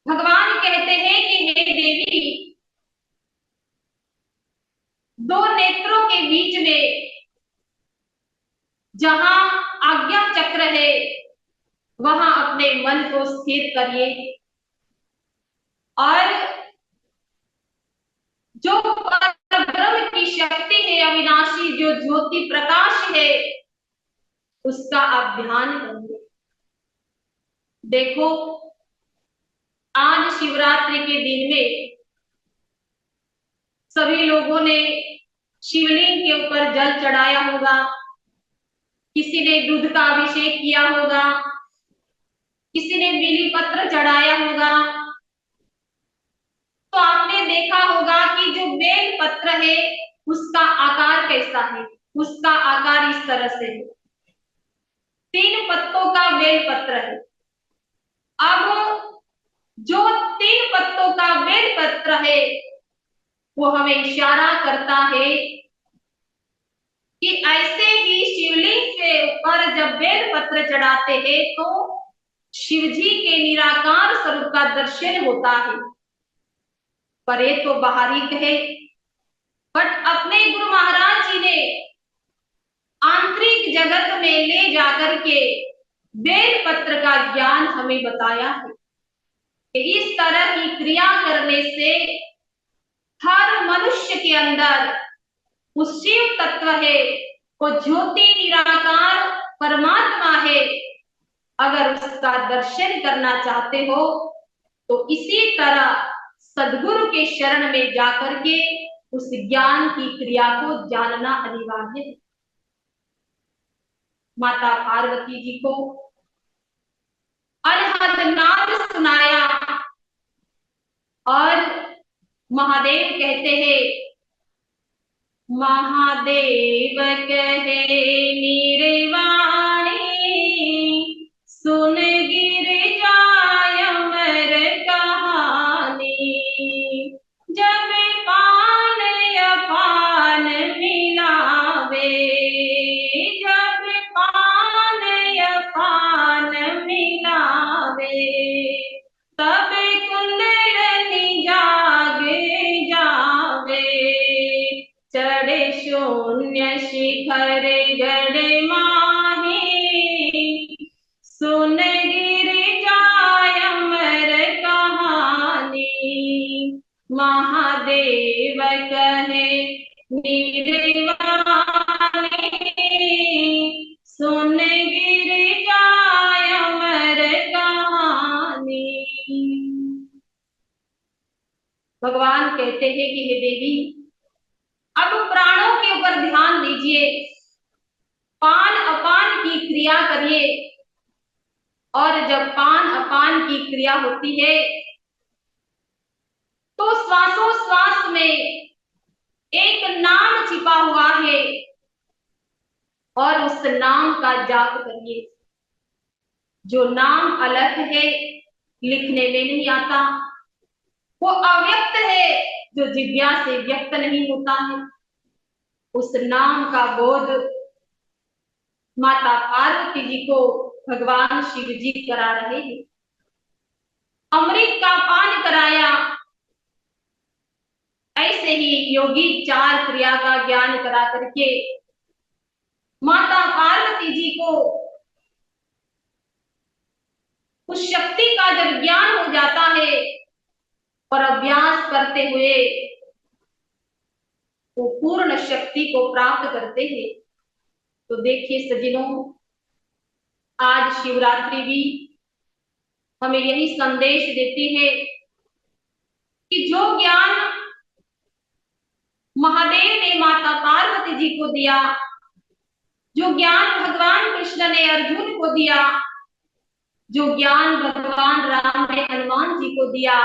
भगवान कहते हैं कि हे देवी, दो नेत्रों के बीच में जहां आज्ञा चक्र है वहां अपने मन को स्थिर करिए और जो परब्रह्म की शक्ति है अविनाशी, जो ज्योति प्रकाश है, उसका आप ध्यान करिए। देखो, आज शिवरात्रि के दिन में सभी लोगों ने शिवलिंग के ऊपर जल चढ़ाया होगा, किसी ने दूध का अभिषेक किया होगा, किसी ने बेली पत्र चढ़ाया होगा। तो आपने देखा होगा कि जो बेल पत्र है उसका आकार कैसा है। उसका आकार इस तरह से है, 3 पत्तों का बेल पत्र है। अब जो 3 पत्तों का बेल पत्र है वो हमें इशारा करता है कि ऐसे ही शिवलिंग के ऊपर जब बेल पत्र चढ़ाते हैं तो शिव जी के निराकार स्वरूप का दर्शन होता है। पर ये तो बाहरी है, बट अपने गुरु महाराज जी ने आंतरिक जगत में ले जाकर के बेल पत्र का ज्ञान हमें बताया है कि इस तरह की क्रिया करने से हर मनुष्य के अंदर वो शिव तत्व है, वो ज्योति निराकार परमात्मा है। अगर उसका दर्शन करना चाहते हो तो इसी तरह सदगुरु के शरण में जाकर के उस ज्ञान की क्रिया को जानना अनिवार्य है। माता पार्वती जी को अनहद नाद सुनाया और महादेव कहते हैं, महादेव कहे निर्वाणी, सुन गिर जाय अमर कहानी। जब पान अपान मिलावे, जब पान अपान मिलावे, तब कुंडलनी जागे जावे। चढ़े शून्य शिखर गढ़ माही, सुन गिर जाय अमर कहानी। महादेव कहे निर्वाणी, सुन गिर जाय अमर कहानी। भगवान कहते हैं कि हे देवी, अब प्राणों के ऊपर ध्यान दीजिए, पान अपान की क्रिया करिए और जब पान अपान की क्रिया होती है तो श्वासोश्वास में एक नाम छिपा हुआ है और उस नाम का जाप करिए। जो नाम अलग है, लिखने में नहीं आता, वो अव्यक्त है, जो जिज्ञा से व्यक्त नहीं होता है। उस नाम का बोध माता पार्वती जी को भगवान शिव जी करा रहे हैं। अमृत का पान कराया, ऐसे ही योगी 4 क्रिया का ज्ञान करा करके माता पार्वती जी को उस शक्ति का जब ज्ञान हो जाता है और अभ्यास करते हुए वो पूर्ण शक्ति को प्राप्त करते हैं। तो देखिए सज्जनों, आज शिवरात्रि भी हमें यही संदेश देती है कि जो ज्ञान महादेव ने माता पार्वती जी को दिया, जो ज्ञान भगवान कृष्ण ने अर्जुन को दिया, जो ज्ञान भगवान राम ने हनुमान जी को दिया,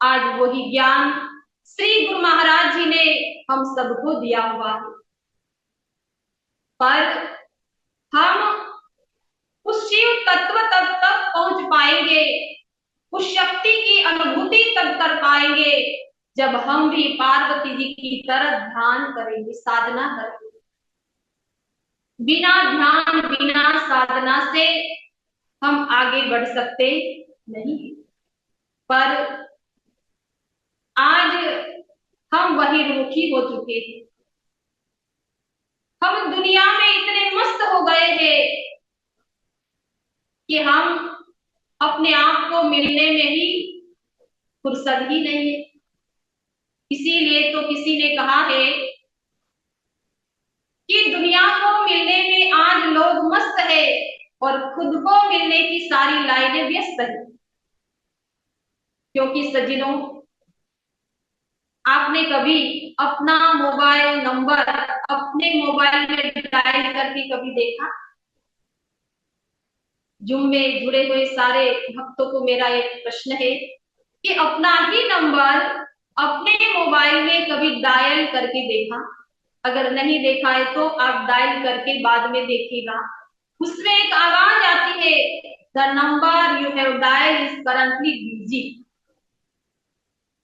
आज वही ज्ञान श्री गुरु महाराज जी ने हम सबको दिया हुआ है। पर हम उस शिव तत्व तक पहुंच पाएंगे, उस शक्ति की अनुभूति तब कर पाएंगे जब हम भी पार्वती जी की तरह ध्यान करेंगे, साधना करेंगे। बिना ध्यान, बिना साधना से हम आगे बढ़ सकते नहीं। पर आज हम बहिर्मुखी हो चुके हैं। हम दुनिया में इतने मस्त हो गए हैं कि हम अपने आप को मिलने में ही फुर्सत ही नहीं है। इसीलिए तो किसी ने कहा है कि दुनिया को मिलने में आज लोग मस्त है और खुद को मिलने की सारी लाइनें व्यस्त है। क्योंकि सज्जनों, आपने कभी अपना मोबाइल नंबर अपने मोबाइल में डायल करके कभी देखा? जुम में जुड़े हुए सारे भक्तों को मेरा एक प्रश्न है कि अपना ही नंबर अपने मोबाइल में कभी डायल करके देखा? अगर नहीं देखा है तो आप डायल करके बाद में देखिएगा। उसमें एक आवाज आती है, the number you have dial is currently busy,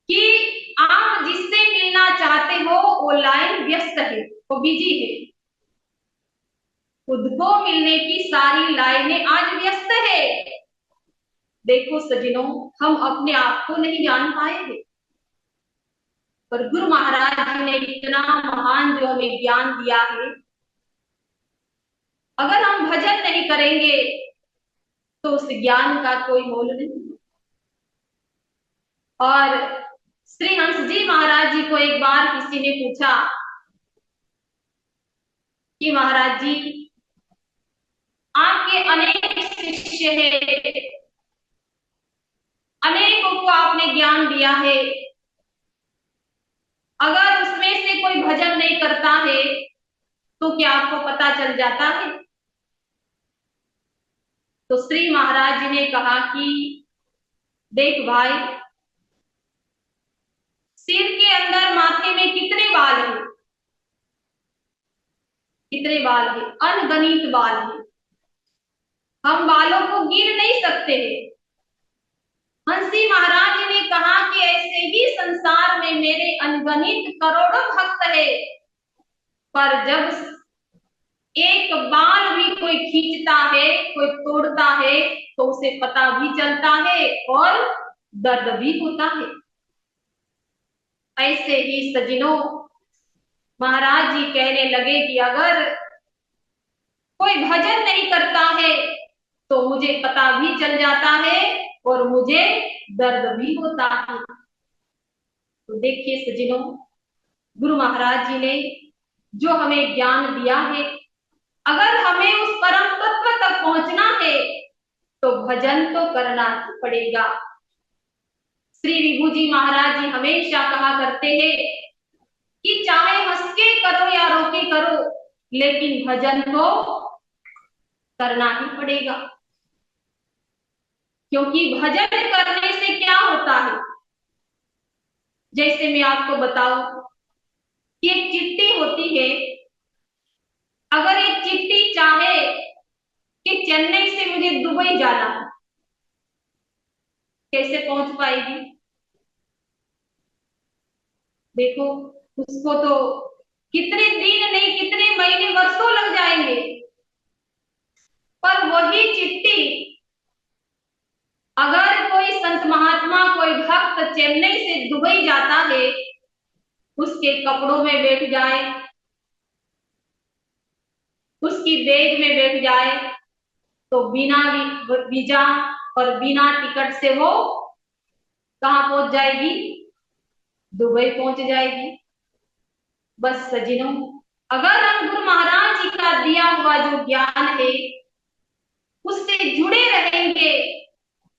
कि आप जिससे मिलना चाहते हो वो लाइन व्यस्त है, वो बिजी है। खुद को मिलने की सारी लाइनें आज व्यस्त है। देखो सज्जनों, हम अपने आप को नहीं जान पाए हैं, पर गुरु महाराज जी ने इतना महान जो हमें ज्ञान दिया है। अगर हम भजन नहीं करेंगे तो उस ज्ञान का कोई मोल नहीं। और श्री हंस जी महाराज जी को एक बार किसी ने पूछा कि महाराज जी, आपके अनेक शिष्य हैं, अनेकों को आपने ज्ञान दिया है, अगर उसमें से कोई भजन नहीं करता है तो क्या आपको पता चल जाता है? तो श्री महाराज जी ने कहा कि देख भाई, सिर के अंदर माथे में कितने बाल हैं? कितने बाल हैं? अनगिनत बाल हैं। हम बालों को गिन नहीं सकते हैं। हंसी महाराज जी ने कहा कि ऐसे ही संसार में मेरे अनगिनत करोड़ों भक्त है, पर जब एक बाल भी कोई खींचता है, कोई तोड़ता है, तो उसे पता भी चलता है और दर्द भी होता है। ऐसे ही सज्जनों, महाराज जी कहने लगे कि अगर कोई भजन नहीं करता है तो मुझे पता भी चल जाता है और मुझे दर्द भी होता है। तो देखिए सज्जनों, गुरु महाराज जी ने जो हमें ज्ञान दिया है, अगर हमें उस परम तत्व तक पहुंचना है तो भजन तो करना ही पड़ेगा। श्री विभू जी महाराज जी हमेशा कहा करते हैं कि चाहे हंस के करो या रो के करो, लेकिन भजन तो करना ही पड़ेगा। क्योंकि भजन करने से क्या होता है, जैसे मैं आपको बताऊं कि एक चिट्ठी होती है। अगर एक चिट्ठी चाहे कि चेन्नई से मुझे दुबई जाना है, कैसे पहुंच पाएगी? देखो, उसको तो कितने दिन नहीं, कितने महीने, वर्षों लग जाएंगे। पर वही चिट्ठी अगर कोई संत महात्मा, कोई भक्त चेन्नई से दुबई जाता है, उसके कपड़ों में बैठ जाए, उसकी बैग में बैठ जाए, तो बिना वीजा और बिना टिकट से वो कहाँ पहुंच जाएगी? दुबई पहुंच जाएगी। बस सज्जनों, अगर हम गुरु महाराज जी का दिया हुआ जो ज्ञान है उससे जुड़े रहेंगे,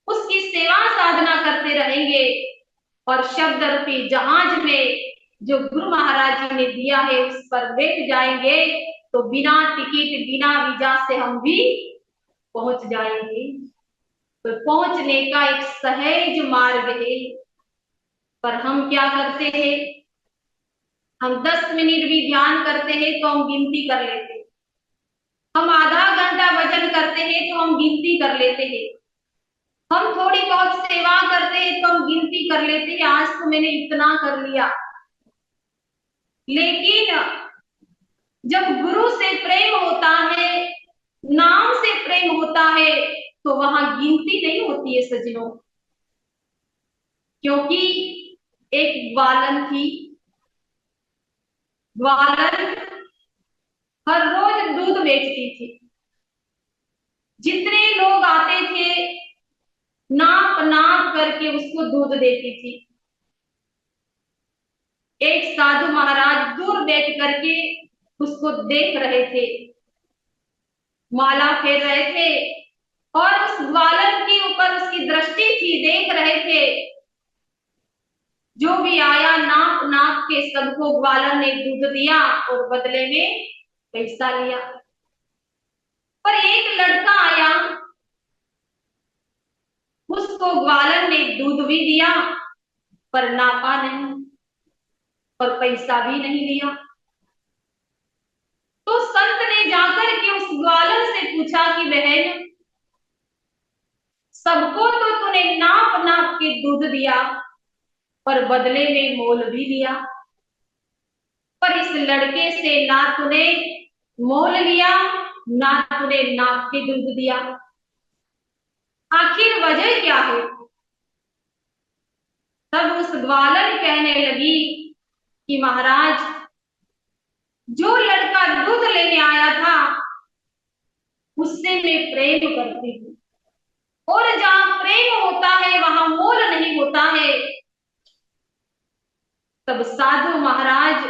उसकी सेवा साधना करते रहेंगे और शब्द रूपी जहाज में जो गुरु महाराज जी ने दिया है उस पर बैठ जाएंगे, तो बिना टिकट, बिना वीजा से हम भी पहुंच जाएंगे। तो पहुंचने का एक सहज मार्ग है। पर हम क्या करते हैं? हम 10 मिनट भी ध्यान करते हैं तो हम गिनती कर लेते हैं। हम आधा घंटा भजन करते हैं तो हम गिनती कर लेते हैं। हम थोड़ी बहुत सेवा करते हैं तो हम गिनती कर लेते हैं, आज तो मैंने इतना कर लिया। लेकिन जब गुरु से प्रेम होता है, नाम से प्रेम होता है, तो वहां गिनती नहीं होती है सज्जनों। क्योंकि एक ग्वालन थी। ग्वालन हर रोज दूध बेचती थी। जितने लोग आते थे नाप नाप करके उसको दूध देती थी। एक साधु महाराज दूर बैठ करके उसको देख रहे थे, माला फेर रहे थे और उस ग्वालन के ऊपर उसकी दृष्टि थी, देख रहे थे। जो भी आया नाप नाप के सबको ग्वालन ने दूध दिया और बदले में पैसा लिया। पर एक लड़का आया, उसको ग्वालन ने दूध भी दिया पर नापा नहीं और पैसा भी नहीं लिया। तो संत ने जाकर के उस ग्वालन से पूछा कि बहन, सबको तो तूने नाप नाप के दूध दिया पर बदले में मोल भी लिया, पर इस लड़के से ना तूने मोल लिया ना तूने नाप के दूध दिया, आखिर वजह क्या है? तब उस ग्वालन कहने लगी कि महाराज, जो लड़का दूध लेने आया था उससे मैं प्रेम करती हूँ, और जहां प्रेम होता है वहां मोल नहीं होता है। तब साधु महाराज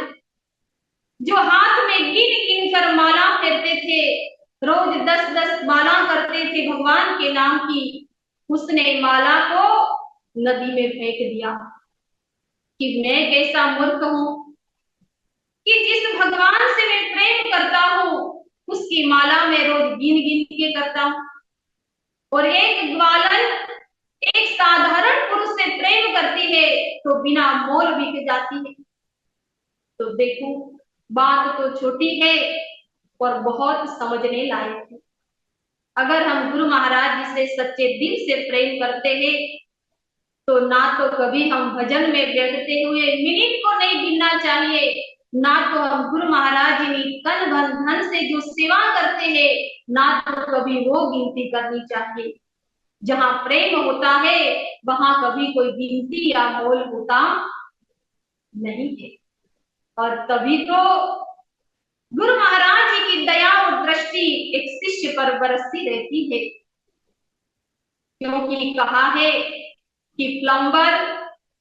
जो हाथ में गिन गिन कर माला फेरते थे, रोज 10-10 माला करते थे भगवान के नाम की, उसने माला को नदी में फेंक दिया कि मैं कैसा मूर्ख हूं कि जिस भगवान से मैं प्रेम करता हूं उसकी माला में रोज गिन गिन के करता हूं, और एक ग्वालन एक साधारण पुरुष से प्रेम करती है तो बिना मोल बिक जाती है। तो देखो, बात तो छोटी है और बहुत समझने लायक है। अगर हम गुरु महाराज जी से सच्चे दिल से प्रेम करते हैं तो ना तो कभी हम भजन में बैठते हुए मिनट को नहीं गिनना चाहिए, ना तो हम गुरु महाराज जी तन मन धन से जो सेवा करते हैं ना तो कभी वो गिनती करनी चाहिए। जहां प्रेम होता है वहां कभी कोई गिनती या मोल होता नहीं है। और तभी तो गुरु महाराज जी की दया और दृष्टि एक शिष्य पर बरसती रहती है, क्योंकि कहा है कि प्लम्बर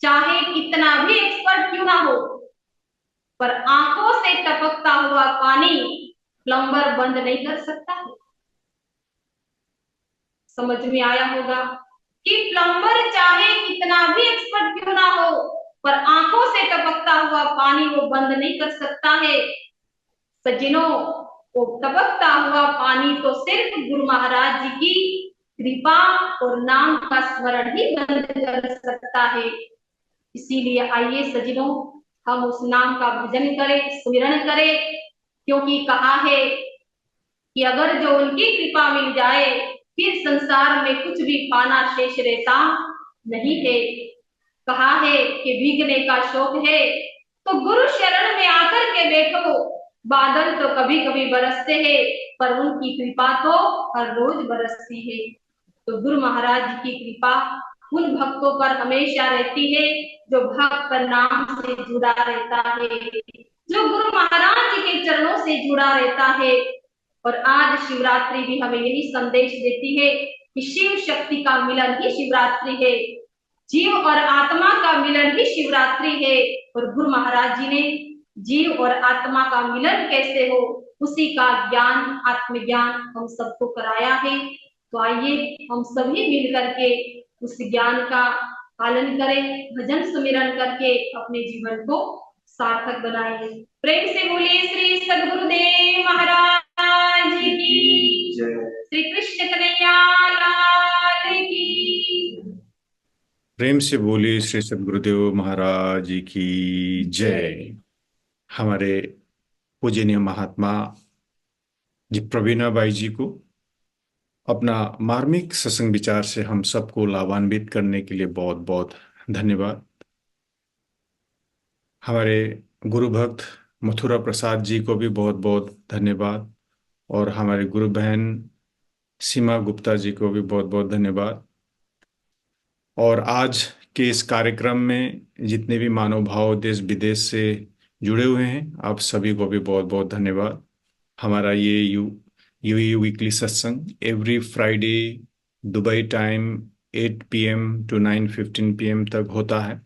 चाहे कितना भी एक्सपर्ट क्यों ना हो, पर आंखों से टपकता हुआ पानी प्लम्बर बंद नहीं कर सकता है। समझ में आया होगा कि प्लम्बर चाहे कितना भी एक्सपर्ट क्यों ना हो, पर आंखों से टपकता हुआ पानी वो बंद नहीं कर सकता है। सज्जनों, वो टपकता हुआ पानी तो सिर्फ गुरु महाराज जी की कृपा और नाम का स्मरण ही बंद कर सकता है। इसीलिए आइए सज्जनों, हम उस नाम का भजन करें, सुमिरन करें, क्योंकि कहा है कि अगर जो उनकी कृपा मिल जाए फिर संसार में कुछ भी पाना शेष रहता नहीं है। कहा है कि भीगने का शौक है तो गुरु शरण में आकर के बैठो, बादल तो कभी कभी बरसते हैं पर उनकी कृपा तो हर रोज बरसती है। तो गुरु महाराज जी की कृपा उन भक्तों पर हमेशा रहती है जो भक्त नाम से जुड़ा रहता है, जो गुरु महाराज जी के चरणों से जुड़ा रहता है। और आज शिवरात्रि भी हमें यही संदेश देती है कि शिव शक्ति का मिलन ही शिवरात्रि है, जीव और आत्मा का मिलन ही शिवरात्रि है। और गुरु महाराज जी ने जीव और आत्मा का मिलन कैसे हो उसी का ज्ञान, आत्मज्ञान हम सबको कराया है। तो आइए हम सभी मिल करके उस ज्ञान का पालन करें, भजन सुमिरन करके अपने जीवन को सार्थक बनाए। प्रेम से बोलिए श्री सद्गुरुदेव महाराज की जय, श्री कृष्ण कन्हैया लाल की। प्रेम से बोलिए श्री सद्गुरुदेव महाराज जी की जय। हमारे पूजनीय महात्मा जी प्रवीणाबाई जी को अपना मार्मिक सत्संग विचार से हम सबको लाभान्वित करने के लिए बहुत बहुत धन्यवाद। हमारे गुरु भक्त मथुरा प्रसाद जी को भी बहुत बहुत धन्यवाद, और हमारे गुरु बहन सीमा गुप्ता जी को भी बहुत बहुत धन्यवाद। और आज कि इस कार्यक्रम में जितने भी मानव भाव देश विदेश से जुड़े हुए हैं, आप सभी को भी बहुत बहुत धन्यवाद। हमारा ये यूई वीकली सत्संग every Friday Dubai time 8 PM to 9:15 PM तक होता है।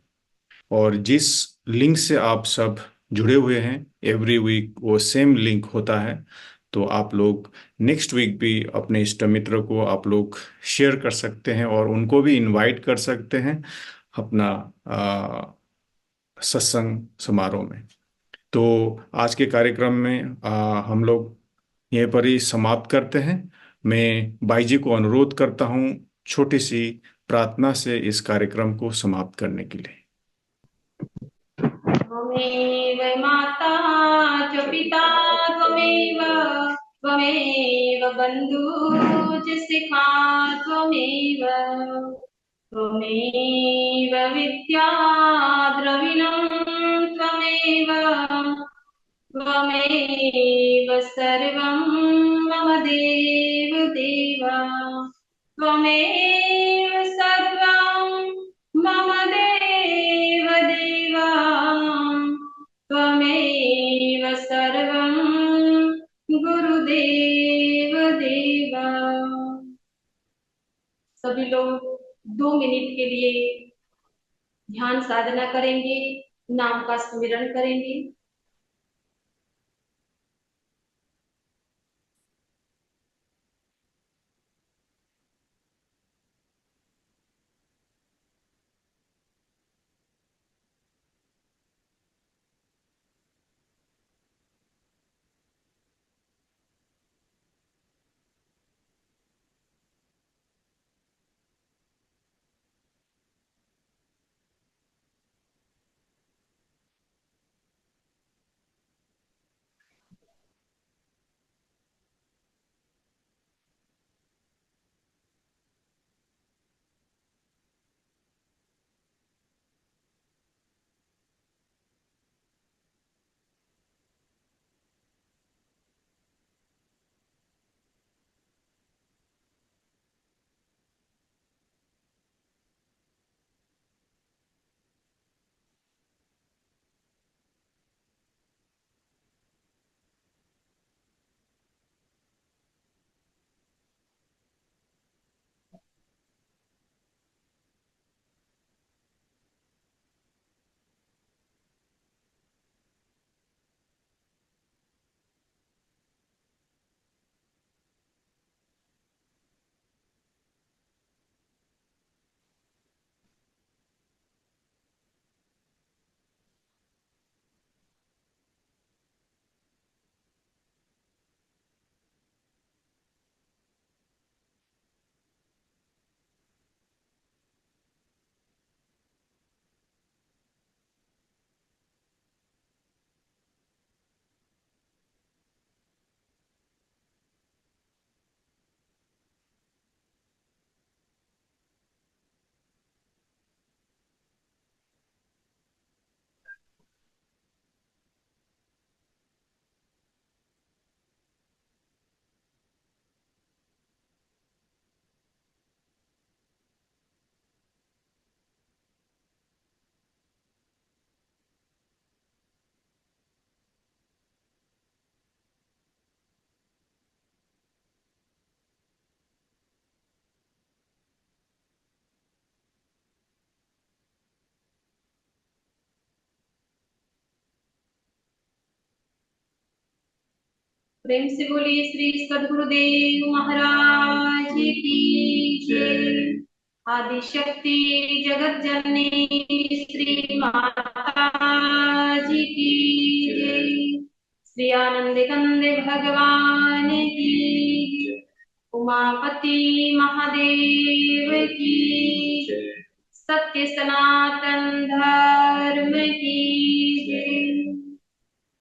और जिस लिंक से आप सब जुड़े हुए हैं, एवरी वीक वो सेम लिंक होता है। तो आप लोग नेक्स्ट वीक भी अपने इष्ट मित्र को आप लोग शेयर कर सकते हैं और उनको भी इनवाइट कर सकते हैं अपना सत्संग समारोह में। तो आज के कार्यक्रम में हम लोग यहीं पर ही समाप्त करते हैं। मैं बाई जी को अनुरोध करता हूं छोटी सी प्रार्थना से इस कार्यक्रम को समाप्त करने के लिए। त्वमेव माता च पिता त्वमेव त्वमेव बन्धुश्च सखा त्वमेव त्वमेव विद्या द्रविणं त्वमेव त्वमेव सर्वं मम देव देव त्वमेव सर्वं मम देव देव त्वमेव सर्वं गुरुदेव देव। सभी लोग 2 मिनट के लिए ध्यान साधना करेंगे, नाम का स्मरण करेंगे। प्रेम से बोलिए श्री सद्गुरुदेव महाराज की जय। आदि शक्ति जगत जननी श्री माता जी की जय। श्री आनंद कंद भगवान की जय। उमापति महादेव की जय। सत्य सनातन